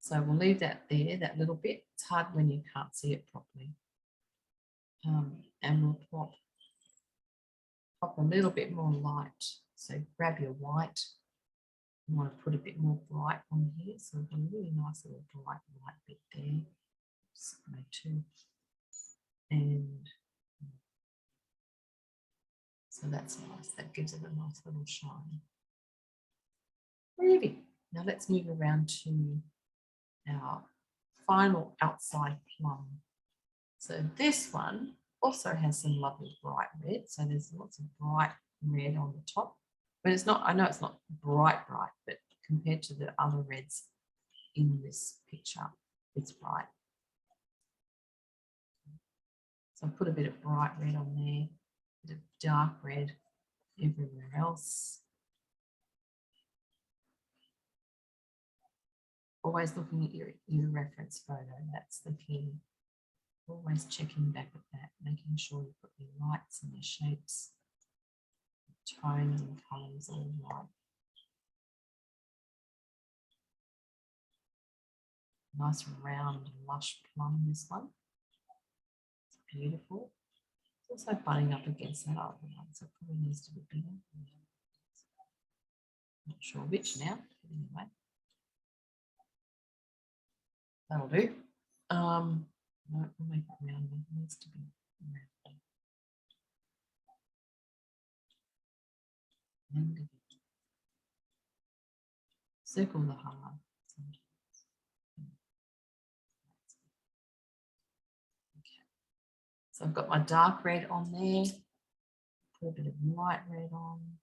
So we'll leave that there, that little bit. It's hard when you can't see it properly. And we'll pop a little bit more light. So grab your white. You want to put a bit more bright on here. So we've got a really nice little bright light bit there. Just go to. And so that's nice. That gives it a nice little shine. Really. Now let's move around to our final outside plum. So this one also has some lovely bright red. So there's lots of bright red on the top. But it's not, I know it's not bright, but compared to the other reds in this picture, it's bright. So I put a bit of bright red on there, a bit of dark red everywhere else. Always looking at your reference photo, that's the key. Always checking back at that, making sure you put your lights and your shapes, tones and colours all right. Nice round lush plum, this one. It's beautiful. It's also butting up against that other one, so it probably needs to be bigger. Not sure which now, but anyway. That'll do. No, we'll make it round. It needs to be round. And circle the heart. Okay. So I've got my dark red on there. Put a bit of light red on.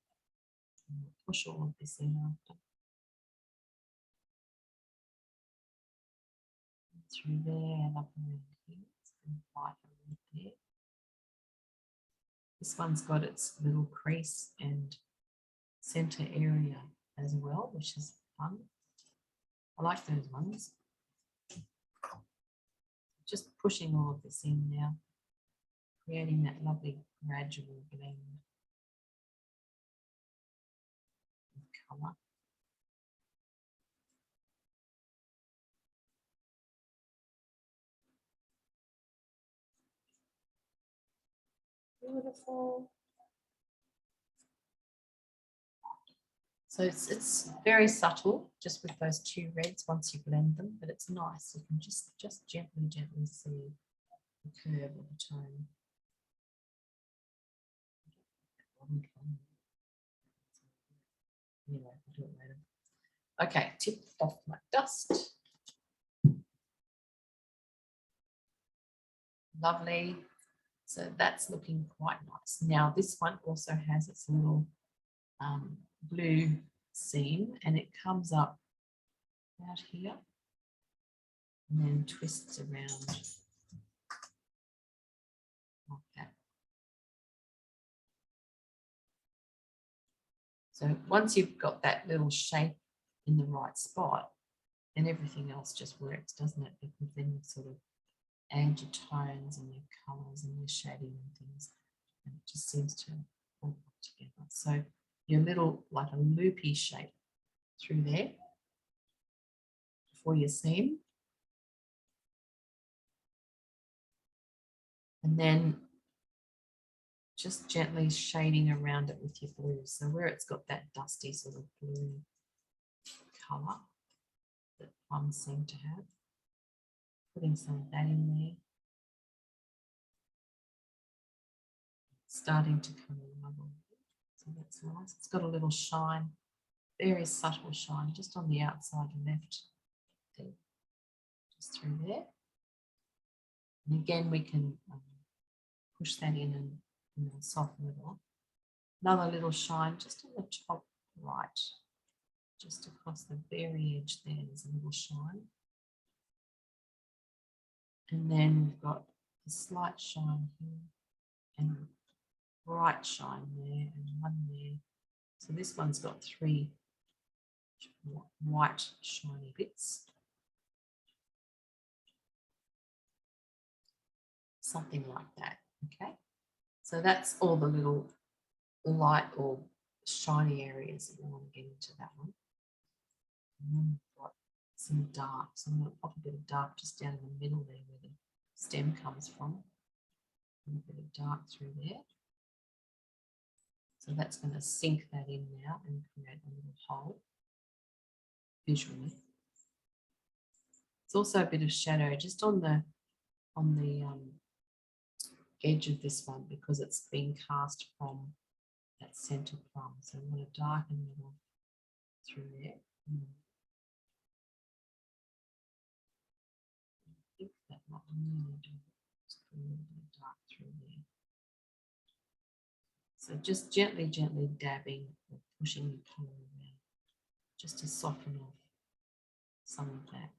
And we'll push all of this in after. Through there and up around here. It's light red there. This one's got its little crease and center area as well, which is fun. I like those ones. Just pushing all of this in now, creating that lovely gradual blend of colour. Beautiful. So it's very subtle, just with those two reds once you blend them, but it's nice. You can just gently see the curve of the tone. Anyway, I'll do it later. Okay, tip off my dust. Lovely. So that's looking quite nice. Now this one also has its little blue seam, and it comes up out here and then twists around like that. So once you've got that little shape in the right spot, then everything else just works, doesn't it? Because then you sort of add your tones and your colours and your shading and things, and it just seems to all work together. So your little, like a loopy shape through there for your seam. And then just gently shading around it with your blue. So where it's got that dusty sort of blue colour that plums seem to have, putting some of that in there. Starting to come along. So that's nice. It's got a little shine, very subtle shine, just on the outside left there, just through there. And again, we can push that in and soften it off. Another little shine just on the top right, just across the very edge there, there's a little shine. And then we've got a slight shine here and a bright shine there and one there. So this one's got 3 white shiny bits. Something like that, okay? So that's all the little light or shiny areas that we want to get into that one. And then we've got some dark, so I'm going to pop a bit of dark just down in the middle there where the stem comes from. A bit of dark through there. So that's going to sink that in now and create a little hole visually. It's also a bit of shadow just on the edge of this one because it's being cast from that centre plum. So I'm going to darken it off through there. I think that might really do it. Just put a little bit of dark through there. So just gently, gently dabbing or pushing the colour around just to soften off some of that.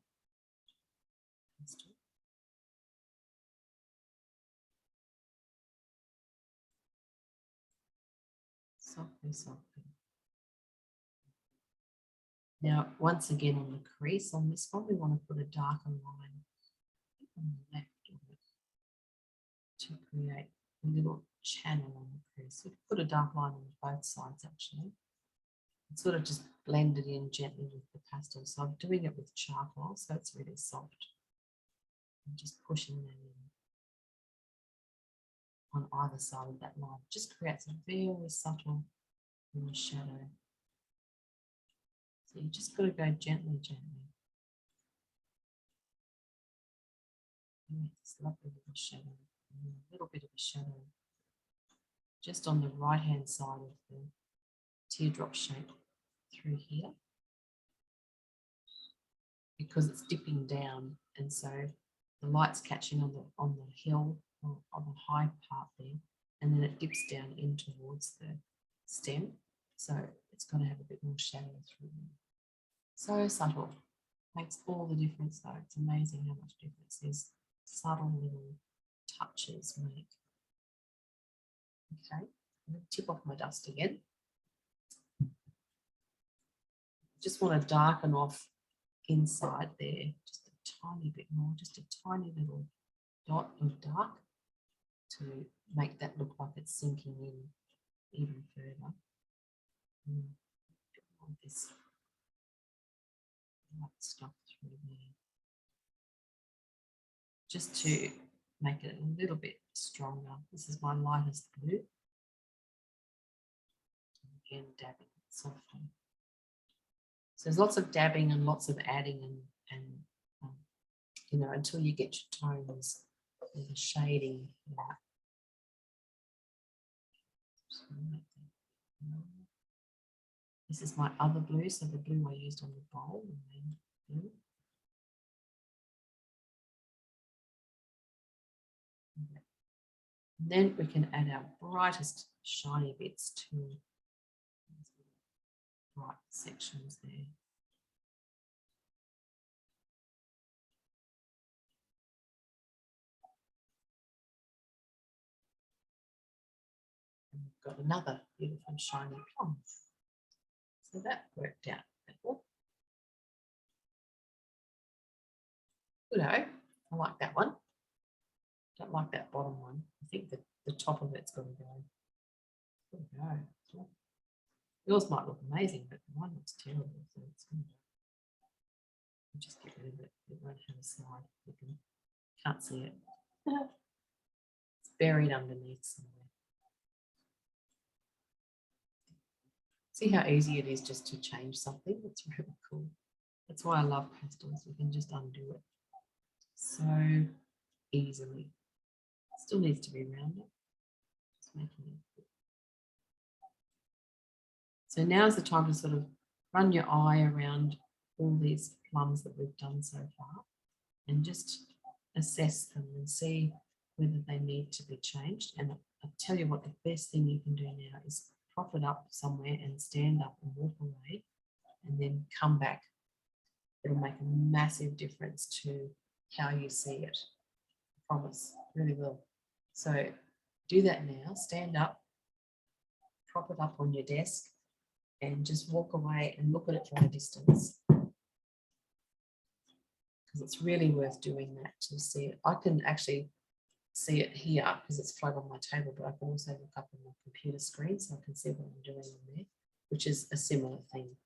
Softly, softly. Now, once again on the crease on this one, we want to put a darker line on the left of it to create a little channel on the crease. So put a dark line on both sides actually. And sort of just blend it in gently with the pastel. So I'm doing it with charcoal, so it's really soft. I'm just pushing that in on either side of that line. It just creates a very subtle little shadow. So you just got to go gently, gently. It's lovely little shadow, a little bit of a shadow just on the right hand side of the teardrop shape through here because it's dipping down, and so the light's catching on the hill or on the high part there, and then it dips down in towards the stem, so it's going to have a bit more shadow through there. So subtle, makes all the difference though. It's amazing how much difference these subtle little touches make. Okay, I'm going to tip off my dust again. Just want to darken off inside there just a tiny bit more, just a tiny little dot of dark to make that look like it's sinking in even further. A bit more of this white stuff through there, just to make it a little bit stronger. This is my lightest blue. Again, dabbing it softly. So there's lots of dabbing and lots of adding and you know, until you get your tones and the shading. This is my other blue, so the blue I used on the bowl, and then blue. And then we can add our brightest shiny bits to these bright sections there. And we've got another beautiful shiny plum. So that worked out. Good, I like that one. Don't like that bottom one. I think that the top of it's got to go. There we go. Yours might look amazing, but mine looks terrible. So it's going to go. Just get rid of it. It won't have a slide. You can't see it. It's buried underneath somewhere. See how easy it is just to change something? It's really cool. That's why I love pastels. You can just undo it so easily. Still needs to be rounded. Just making it. So now's the time to sort of run your eye around all these plums that we've done so far and just assess them and see whether they need to be changed. And I'll tell you what, the best thing you can do now is prop it up somewhere and stand up and walk away and then come back. It'll make a massive difference to how you see it. I promise, really will. So do that now, stand up, prop it up on your desk and just walk away and look at it from a distance. Because it's really worth doing that to see it. I can actually see it here because it's flat on my table, but I can also look up on my computer screen so I can see what I'm doing on there, which is a similar thing.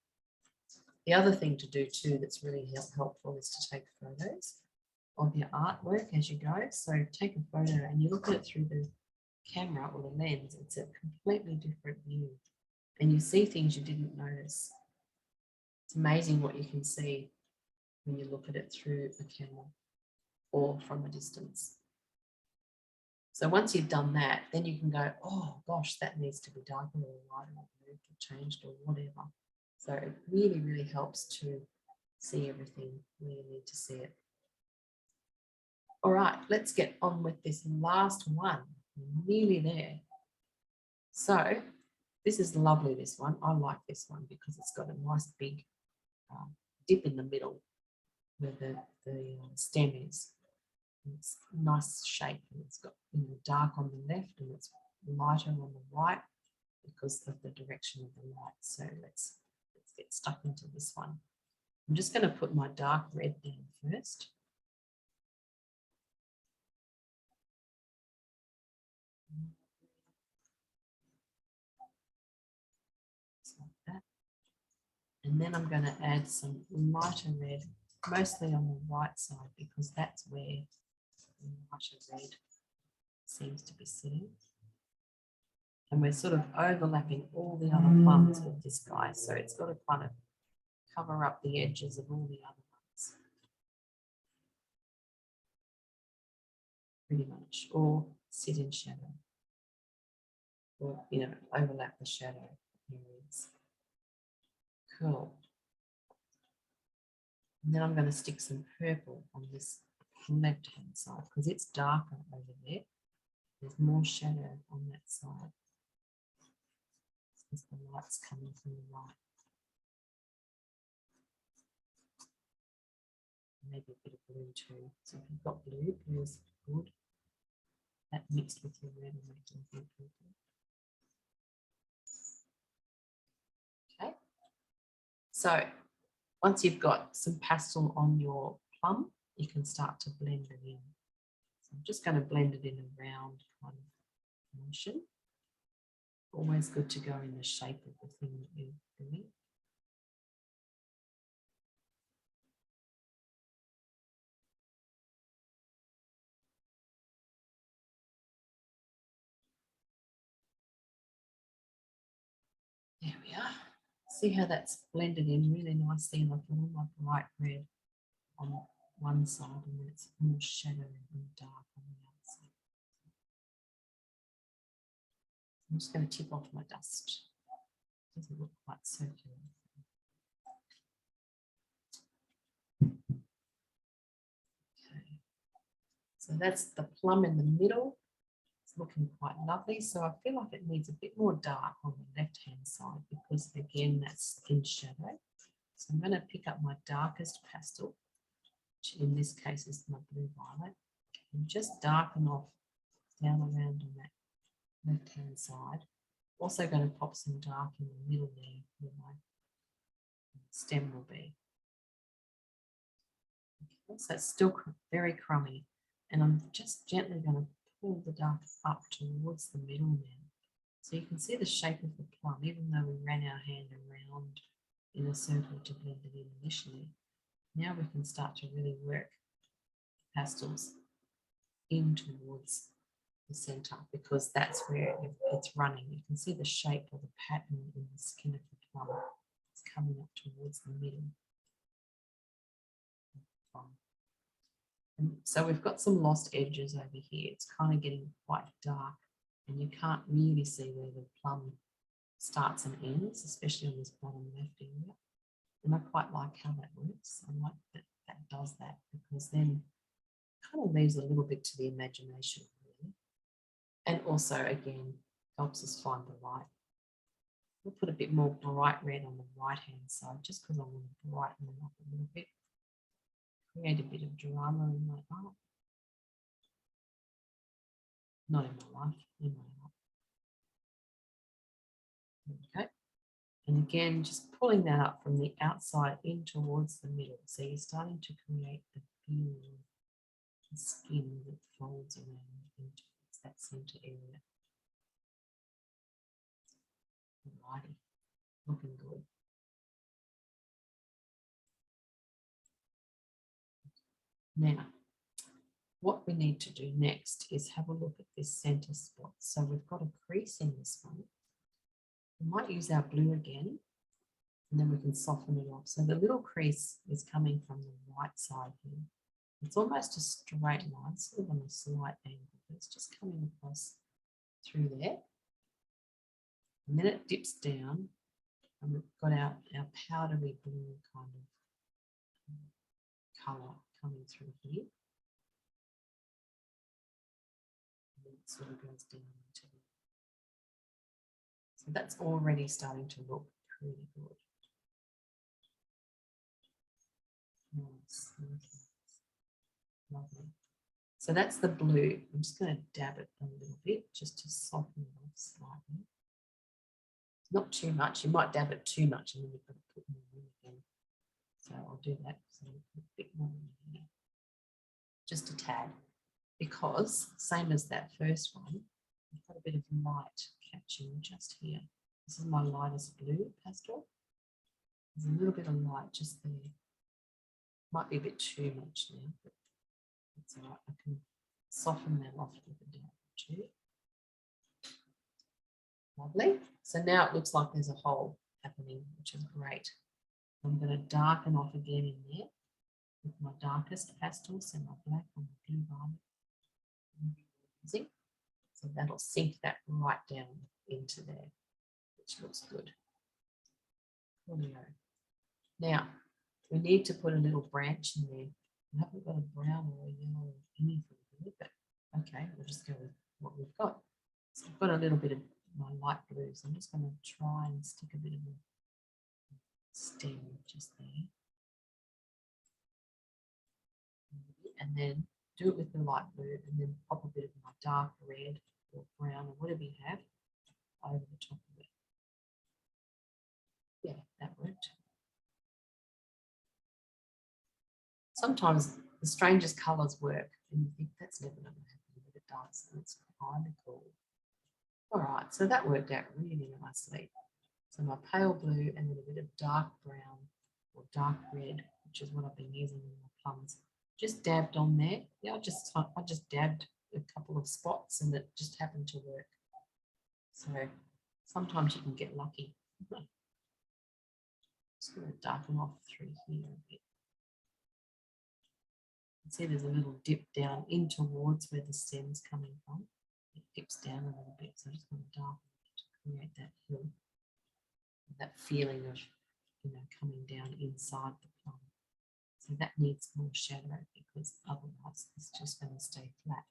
The other thing to do too that's really helpful is to take photos of your artwork as you go. So take a photo and you look at it through the camera or the lens. It's a completely different view and you see things you didn't notice. It's amazing what you can see when you look at it through a camera or from a distance. So once you've done that, then you can go, oh gosh, that needs to be darker or lighter or moved or changed or whatever. So it really, really helps to see everything where you need to see it. All right, let's get on with this last one. We're nearly there. So this is lovely, this one. I like this one because it's got a nice big dip in the middle where the stem is. It's a nice shape and it's got dark on the left and it's lighter on the right because of the direction of the light. So let's get stuck into this one. I'm just going to put my dark red down first. Just like that. And then I'm going to add some lighter red, mostly on the right side because that's where the lighter red seems to be sitting. And we're sort of overlapping all the other plums with this guy. So it's got to kind of cover up the edges of all the other ones. Pretty much, or sit in shadow. Or, overlap the shadow areas. Cool. And then I'm going to stick some purple on this left-hand side because it's darker over there. There's more shadow on that side. Because the light's coming from the right. Maybe a bit of blue too. So if you've got blue, blue is good. That mixed with your red will make it purple. Okay. So once you've got some pastel on your plum, you can start to blend it in. So I'm just going to blend it in a round kind of motion. Always good to go in the shape of the thing that you're doing. There we are. See how that's blended in really nicely, and I've got all my bright red on one side and then it's more shadow and dark on the other side. I'm just going to tip off my dust. It doesn't look quite circular. Okay. So that's the plum in the middle. It's looking quite lovely. So I feel like it needs a bit more dark on the left-hand side because again, that's in shadow. So I'm going to pick up my darkest pastel, which in this case is my blue violet, and just darken off down around on that left-hand side. Also going to pop some dark in the middle there where my stem will be. Okay, so it's still very crummy, and I'm just gently going to pull the dark up towards the middle now. So you can see the shape of the plum, even though we ran our hand around in a circle to blend it in initially. Now we can start to really work pastels in towards the center because that's where it's running. You can see the shape of the pattern in the skin of the plum. It's coming up towards the middle. And so we've got some lost edges over here. It's kind of getting quite dark and you can't really see where the plum starts and ends, especially on this bottom left area. And I quite like how that works. I like that that does that because then it kind of leaves a little bit to the imagination, really. And also, again, helps us find the light. We'll put a bit more bright red on the right-hand side just because I want to brighten them up a little bit. Create a bit of drama in my art. Not in my life, in my art. Okay. And again, just pulling that up from the outside in towards the middle. So you're starting to create the feeling of the skin that folds around into that center area. Alrighty, looking good. Now, what we need to do next is have a look at this center spot. So we've got a crease in this one. We might use our blue again, and then we can soften it off. So the little crease is coming from the right side here. It's almost a straight line, sort of on a slight angle, but it's just coming across through there. And then it dips down, and we've got our powdery blue kind of colour coming through here. And it sort of goes down into it. So that's already starting to look pretty good. Nice. Lovely. So that's the blue. I'm just going to dab it a little bit just to soften it off slightly. Not too much. You might dab it too much and then you've got to put more in again. So I'll do that. So I'll put a bit more in here. Just a tad. Because same as that first one, I've got a bit of light catching just here. This is my lightest blue pastel. There's a little bit of light just there. Might be a bit too much now, but that's all right. I can soften that off with a dab too. Lovely. So now it looks like there's a hole happening, which is great. I'm going to darken off again in there with my darkest pastel, so my black and my blue violet. So that'll sink that right down into there, which looks good. There we go. Now, we need to put a little branch in there. I haven't got a brown or a yellow or anything here, but okay, we'll just go with what we've got. So I've got a little bit of my light blue, so I'm just going to try and stick a bit of a stem just there. And then do it with the light blue and then pop a bit of my dark red or brown or whatever you have over the top of it. Yeah, that worked. Sometimes the strangest colours work and you think that's never going to happen, but it does, and it's kind of cool. All right, so that worked out really nicely. So my pale blue and then a bit of dark brown or dark red, which is what I've been using in my plums. Just dabbed on there. Yeah, I just dabbed a couple of spots and it just happened to work. So sometimes you can get lucky. Just going to darken off through here a bit. You can see there's a little dip down in towards where the stem's coming from. It dips down a little bit, so I'm just going to darken it to create that hill, that feeling of, you know, coming down inside the plum. So that needs more shadow because otherwise it's just going to stay flat.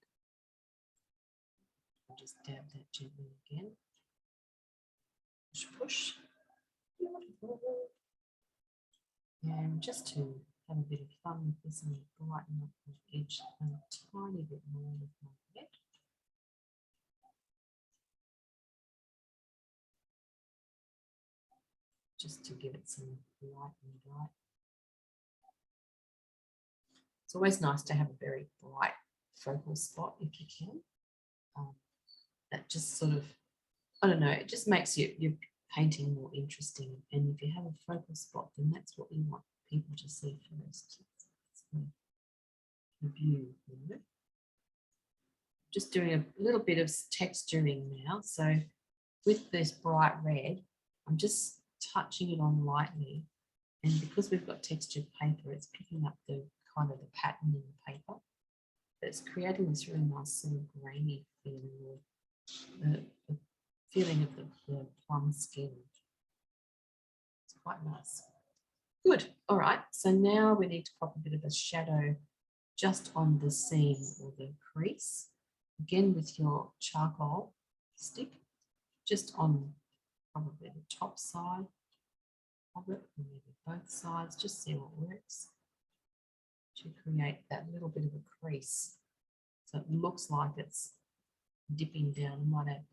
I'll just dab that gently again. Push, push. And just to have a bit of fun with this and brighten up the edge a tiny bit more with my red. Just to give it some light and bright. It's always nice to have a very bright focal spot if you can. That just sort of, I don't know, it just makes your painting more interesting. And if you have a focal spot, then that's what you want people to see first. It's the view, you know. Just doing a little bit of texturing now. So with this bright red, I'm just touching it on lightly. And because we've got textured paper, it's picking up the kind of the pattern in the paper. But it's creating this really nice sort of grainy feeling, or the feeling of the plum skin. It's quite nice. Good. All right. So now we need to pop a bit of a shadow just on the seam or the crease. Again with your charcoal stick, just on probably the top side of it, or maybe both sides, just see what works to create that little bit of a crease. So it looks like it's dipping down. I might add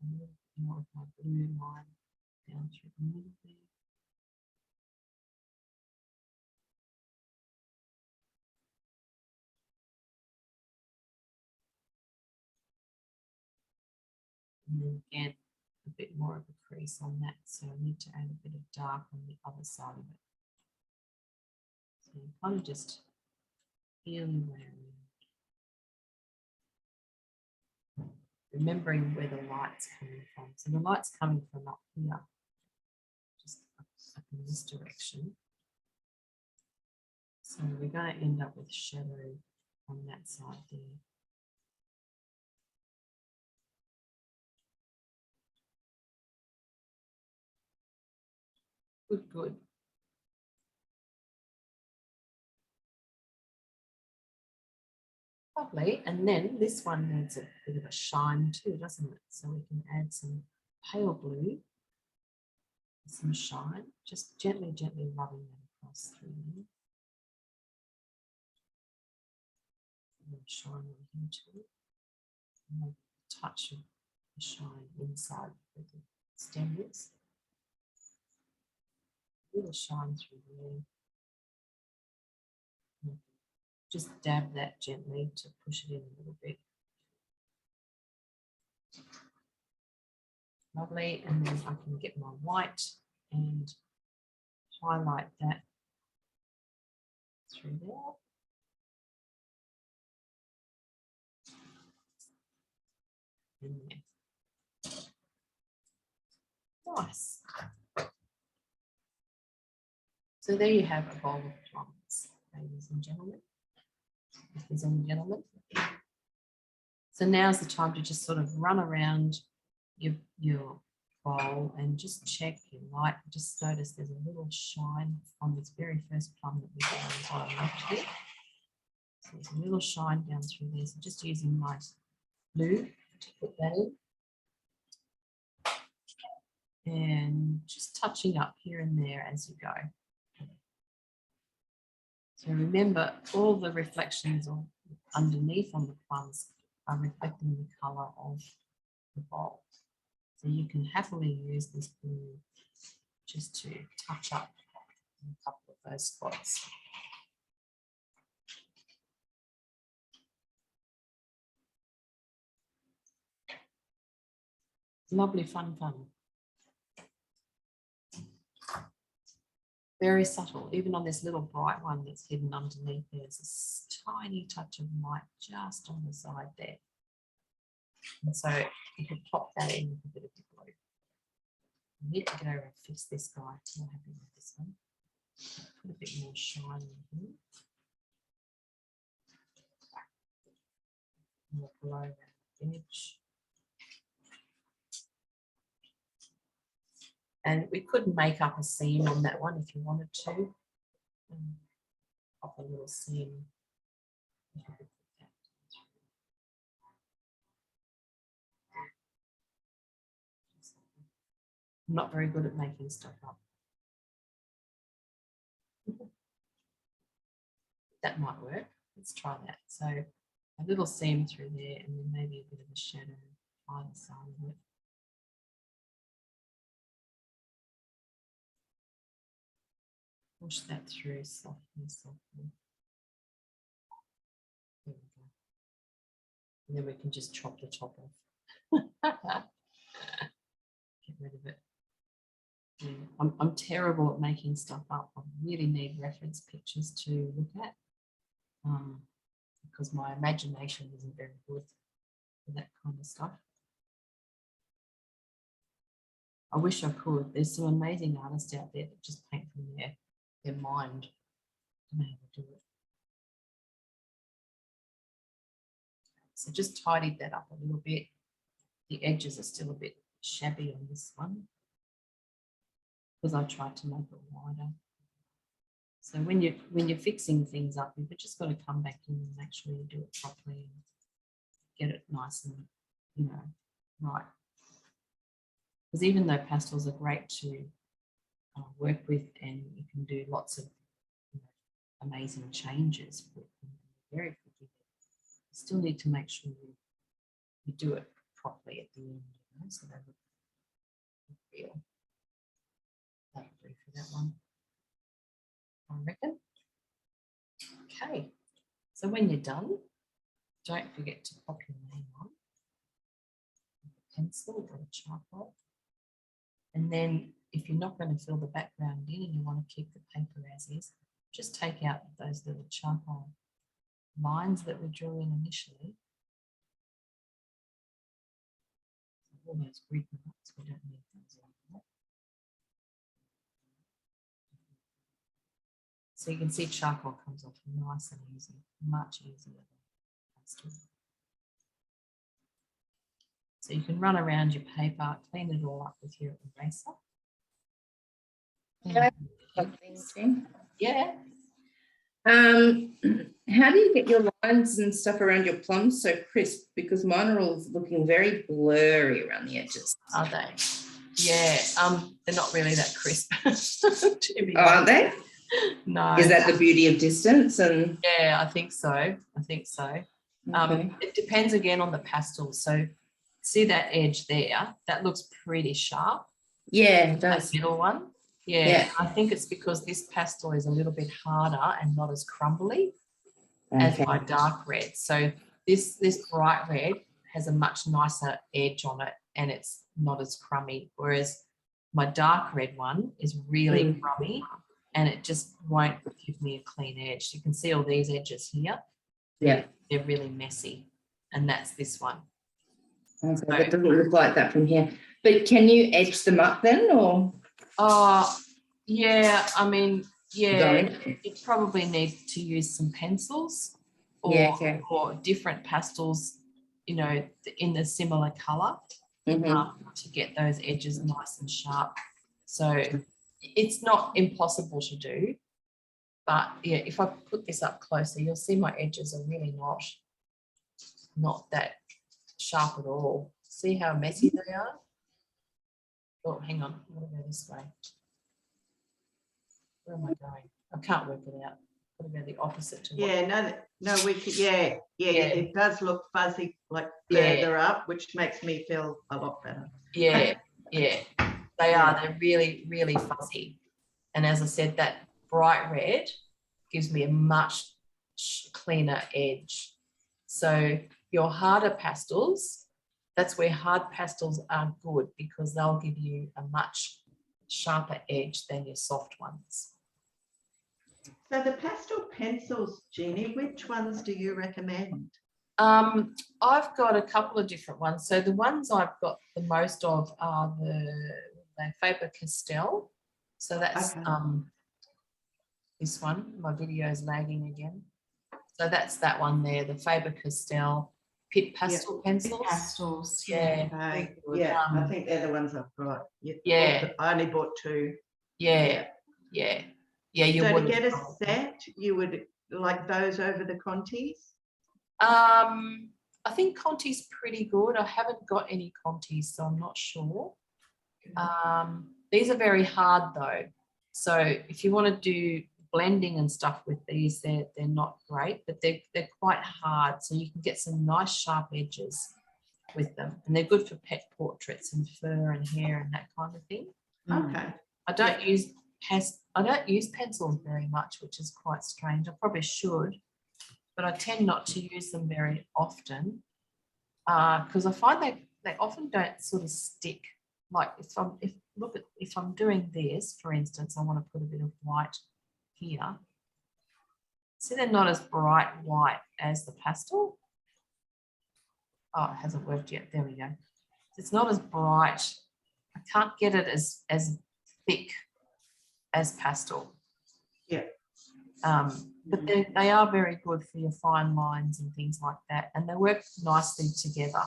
a little more of my blue line down through the middle there. And then again, a bit more of a crease on that. So I need to add a bit of dark on the other side of it. So you kind of just feel your way around. Remembering where the light's coming from. So the light's coming from up here, just up in this direction. So we're going to end up with shadow on that side there. Good, good. Lovely. And then this one needs a bit of a shine too, doesn't it? So we can add some pale blue, some shine, just gently, gently rubbing that across through there. And shine on here too. And a touch of the shine inside where the stem is. A little shine through there. Just dab that gently to push it in a little bit. Lovely. And then I can get my white and highlight that through there. And there. Nice. So there you have a bowl of plums, ladies and gentlemen. If there's any gentlemen. So now's the time to just sort of run around your bowl and just check your light. Just notice there's a little shine on this very first plum that we got on the bottom left here. So there's a little shine down through there. So just using my blue to put that in. And just touching up here and there as you go. So remember, all the reflections underneath on the plums are reflecting the colour of the bowl. So you can happily use this blue just to touch up a couple of those spots. Lovely, fun. Very subtle, even on this little bright one that's hidden underneath, there's a tiny touch of light just on the side there. And so you can pop that in with a bit of the blue. I need to go over and fix this guy. I'm not happy with this one. Put a bit more shine in here. More below around the edge. And we could make up a seam on that one if you wanted to. Pop a little seam. I'm not very good at making stuff up. That might work. Let's try that. So a little seam through there and then maybe a bit of a shadow either side of it. Push that through softly. There we go. And then we can just chop the top off. Get rid of it. Yeah, I'm terrible at making stuff up. I really need reference pictures to look at because my imagination isn't very good for that kind of stuff. I wish I could. There's some amazing artists out there that just paint from their mind. I don't know how to do it. So just tidied that up a little bit. The edges are still a bit shabby on this one because I tried to make it wider. So when you're fixing things up, you've just got to come back in and make sure you do it properly and get it nice and, you know, right. Because even though pastels are great to work with and you can do lots of, you know, amazing changes with them, very forgiving, you still need to make sure you do it properly at the end, you know, so they look real. That'll do for that one, I reckon. Okay, so when you're done, don't forget to pop your name on a pencil or a charcoal. And then if you're not going to fill the background in and you want to keep the paper as is, just take out those little charcoal lines that we drew in initially. All those grid marks, we don't need those anymore. So you can see charcoal comes off nice and easy, much easier than pastel. So you can run around your paper, clean it all up with your eraser. Yeah. How do you get your lines and stuff around your plums so crisp? Because mine are all looking very blurry around the edges. Are they? Yeah. They're not really that crisp. Aren't they? No. Is that the beauty of distance? And yeah, I think so. I think so. okay. It depends again on the pastel. So see that edge there? That looks pretty sharp. Yeah, it That does. middle one. Yeah, I think it's because this pastel is a little bit harder and not as crumbly as my dark red. So this bright red has a much nicer edge on it and it's not as crummy, whereas my dark red one is really crummy and it just won't give me a clean edge. You can see all these edges here. Yeah, they're really messy, and that's this one. okay, that doesn't look like that from here. But can you edge them up then, or? Yeah, I mean, yeah, Don't. you probably need to use some pencils or, Yeah, okay. or different pastels, you know, in a similar colour to get those edges nice and sharp. So it's not impossible to do, but yeah, if I put this up closer, you'll see my edges are really not that sharp at all. See how messy they are? Oh, hang on, I'm going to go this way. Where am I going? I can't work it out. I'm going to go the opposite to what. Yeah, no, we could, yeah, it does look fuzzy, like further up, which makes me feel a lot better. Yeah, yeah, they are. They're really, really fuzzy. And as I said, that bright red gives me a much cleaner edge. So your harder pastels, that's where hard pastels are good because they'll give you a much sharper edge than your soft ones. So the pastel pencils, Jeannie, which ones do you recommend? I've got a couple of different ones. So the ones I've got the most of are the Faber-Castell. So that's this one. My video is lagging again. So that's that one there, the Faber-Castell Pit Pastel pencils. Pit pastels. Yeah. I think they're the ones I've got. Yeah. I only bought 2. Yeah. You so would to get a set, you would like those over the Contis? I think Conti's pretty good. I haven't got any Contis, so I'm not sure. These are very hard though. So if you want to do blending and stuff with these, they're not great, but they're quite hard. So you can get some nice sharp edges with them, and they're good for pet portraits and fur and hair and that kind of thing. Okay. I don't use pencils very much, which is quite strange. I probably should, but I tend not to use them very often because I find they often don't sort of stick. Like if I'm doing this, for instance, I want to put a bit of white here. See, they're not as bright white as the pastel. Oh, it hasn't worked yet. There we go. It's not as bright I can't get it as thick as pastel. Yeah. But they are very good for your fine lines and things like that, and they work nicely together,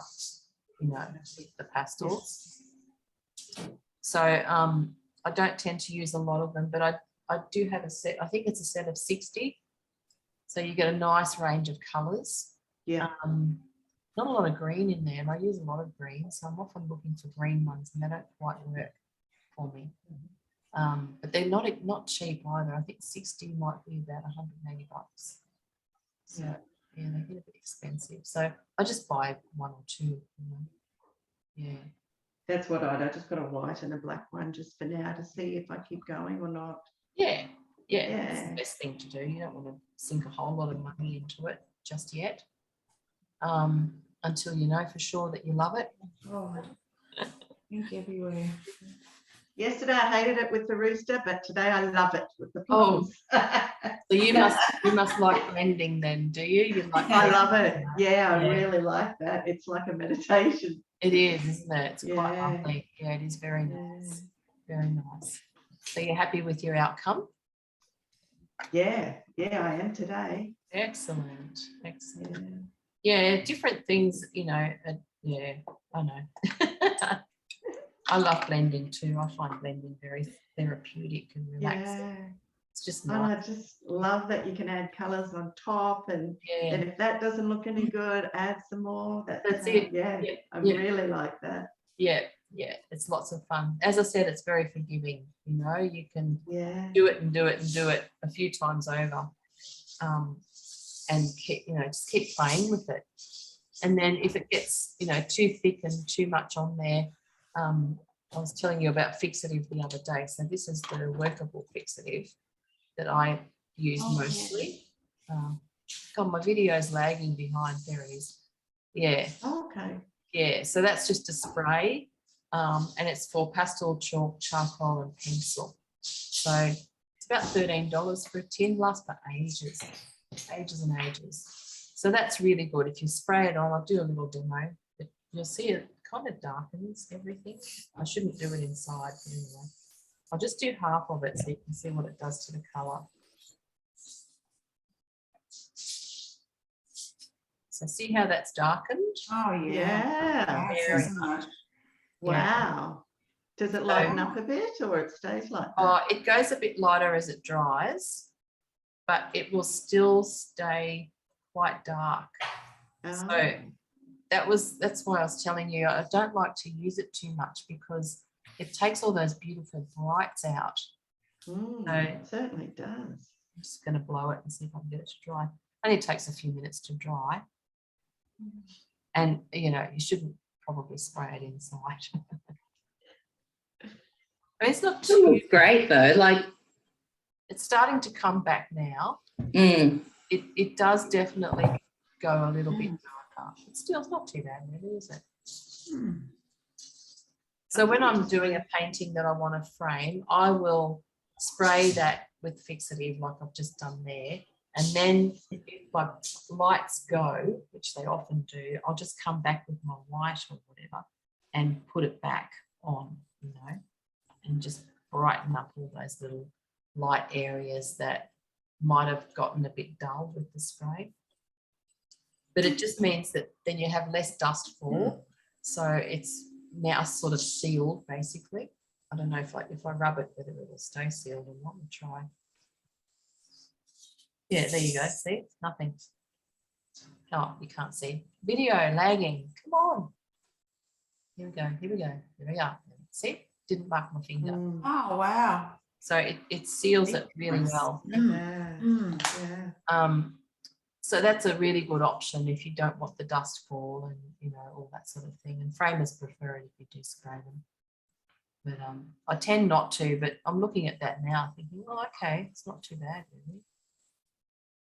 you know, with the pastels. So I don't tend to use a lot of them, but I do have a set. I think it's a set of 60. So you get a nice range of colours. Yeah. Not a lot of green in there, and I use a lot of green, so I'm often looking for green ones, and they don't quite work for me. But they're not cheap either. I think 60 might be about $180. So yeah, they get a bit expensive. So I just buy one or two. You know? Yeah. That's what I just got a white and a black one just for now to see if I keep going or not. Yeah. It's the best thing to do. You don't want to sink a whole lot of money into it just yet, until you know for sure that you love it. Oh, ink everywhere. Yesterday I hated it with the rooster, but today I love it with the plums. So you must like blending then, do you? You like I love it. Yeah, I really like that. It's like a meditation. It is, isn't it? It's quite Yeah. lovely. Yeah, it is very nice. Very nice. So you're happy with your outcome? Yeah, I am today. Excellent. Yeah, different things, you know. Yeah, I know. I love blending too. I find blending very therapeutic and relaxing. Yeah. It's just And nice. I just love that you can add colours on top, and if that doesn't look any good, add some more. That's it. Yeah, I really like that. Yeah, it's lots of fun. As I said, it's very forgiving. You know, you can do it and do it and do it a few times over, and keep, you know, just keep playing with it. And then if it gets, you know, too thick and too much on there, I was telling you about fixative the other day. So this is the workable fixative that I use mostly. God, my video is lagging behind. There it is. Yeah. Okay. Yeah, so that's just a spray, and it's for pastel, chalk, charcoal, and pencil. So it's about $13 for a tin. Lasts for ages and ages. So that's really good. If you spray it on, I'll do a little demo, but you'll see it kind of darkens everything. I shouldn't do it inside, but anyway. I'll just do half of it so you can see what it does to the colour. So see how that's darkened? Oh, yeah. Yeah. Nice. Wow. Does it lighten up a bit, or it stays like that? Oh, it goes a bit lighter as it dries, but it will still stay quite dark. So that's why I was telling you I don't like to use it too much, because it takes all those beautiful brights out. It certainly does. I'm just going to blow it and see if I can get it to dry. Only takes a few minutes to dry. And, you know, you shouldn't probably spray it inside. I mean, it's not too great though. Like, it's starting to come back now. mm. It does definitely go a little bit darker. It's still not too bad, really, is it? So when I'm doing a painting that I want to frame, I will spray that with fixative like I've just done there. And then if my lights go, which they often do, I'll just come back with my white or whatever and put it back on, you know, and just brighten up all those little light areas that might have gotten a bit dull with the spray. But it just means that then you have less dust fall. So it's now sort of sealed, basically. I don't know if I rub it, whether it will stay sealed or not. We'll try. Yeah, there you go. See, nothing. Oh, you can't see. Video lagging. Come on. Here we go. Here we are. See, didn't mark my finger. Oh, wow. So it seals it really well. So that's a really good option if you don't want the dust fall and, you know, all that sort of thing. And framers prefer it if you do spray them. But I tend not to, but I'm looking at that now thinking, oh, okay, it's not too bad, really.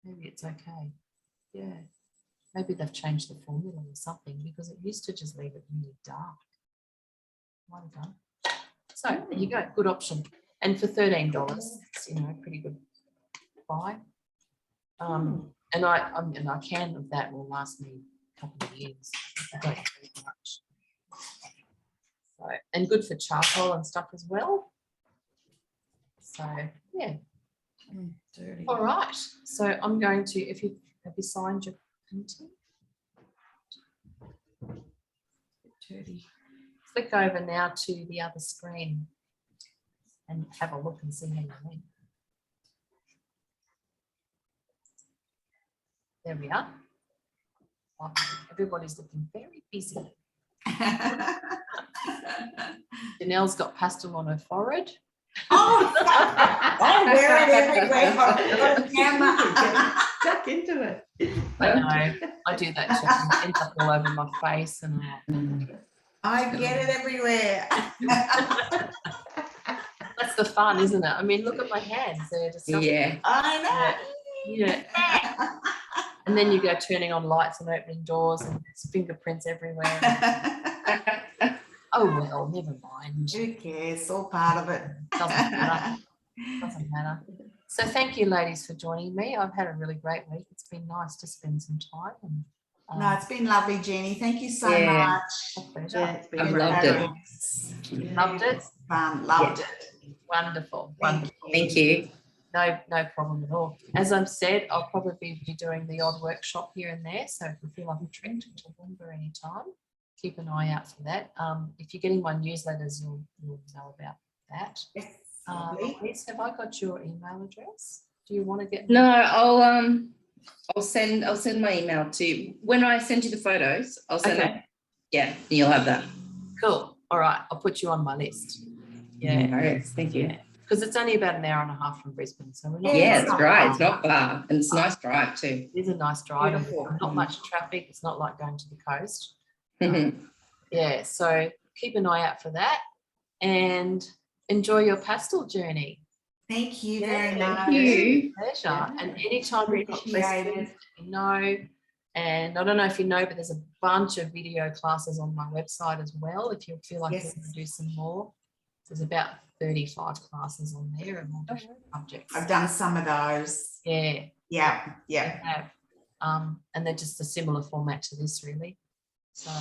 Maybe it's okay. Yeah. Maybe they've changed the formula or something, because it used to just leave it really dark. Might have done. So there you go, good option. And for $13, it's, you know, pretty good buy. And a can of that will last me a couple of years. I don't use much. So, and good for charcoal and stuff as well. So yeah. Dirty. All right. So I'm going to, have you signed your painting? Dirty. Flick over now to the other screen and have a look and see how you went. There we are. Oh, everybody's looking very busy. Janelle's got pastel on her forehead. Oh, I wear it everywhere. I've got a camera. Duck into it. I know. I do that too. It ends up all over my face and I get it everywhere. that's the fun, isn't it? I mean, look at my hands. They're just I yeah. And then you go turning on lights and opening doors and there's fingerprints everywhere. know. Oh well, never mind. Who cares? All part of it. Doesn't matter. Doesn't matter. So thank you, ladies, for joining me. I've had a really great week. It's been nice to spend some time. And, No, it's been lovely, Jeannie. Thank you so Yeah. much. a pleasure. Yeah, it's been I've great. loved it. You loved it? Fun. Loved it. Wonderful. Thank Wonderful. you. Thank you. No problem at all. As I've said, I'll probably be doing the odd workshop here and there. So if you feel like a trek to Toowoomba anytime, keep an eye out for that. If you're getting my newsletters, you'll know about that. Yes, lovely. Louise, have I got your email address? Do you want to get? No, I'll send my email to you. When I send you the photos, I'll send Okay. them. Yeah, you'll have that. Cool. All right. I'll put you on my list. Yeah. No worries. Thank you. Because it's only about an hour and a half from Brisbane. So we're not. Yeah, it's right. It's not far. And it's a nice drive too. It is a nice drive. And Beautiful. not much traffic. It's not like going to the coast. Mhm. Yeah. So keep an eye out for that and enjoy your pastel journey. Thank you Yeah, very thank much. you. Pleasure. Yeah. And anytime you've got Appreciate questions, it. let me know. And I don't know if you know, but there's a bunch of video classes on my website as well. If you feel like you Yes. want to do some more, there's about 35 classes on there and all different subjects. I've done some of those. Yeah, Yeah, they yeah. have. And they're just a similar format to this, really. So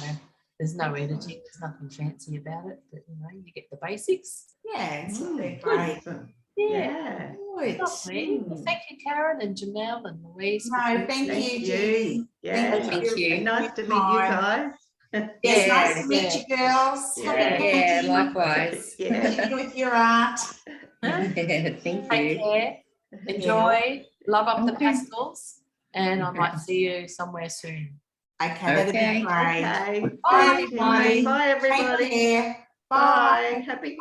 there's no editing, there's nothing fancy about it, but you know, you get the basics. Yeah, it's Mm, been great. excellent. Yeah. Yeah. Good. Lovely. Well, thank you, Karen and Janelle and Louise. for No, joining thank me. you, Jeannie. Yeah. Thank you. And nice to meet you guys. Yes, Yeah, nice to meet yeah. you girls. Yeah. Happy Yeah, painting. likewise. Yeah. Continue with your art. Thank Take you. care. Enjoy. Love up the Okay. pastels. And I might see you somewhere soon. Okay, that'd Okay. be great. Okay. Bye, Thank you. everybody. Bye, Take everybody. care. Bye. Bye. Happy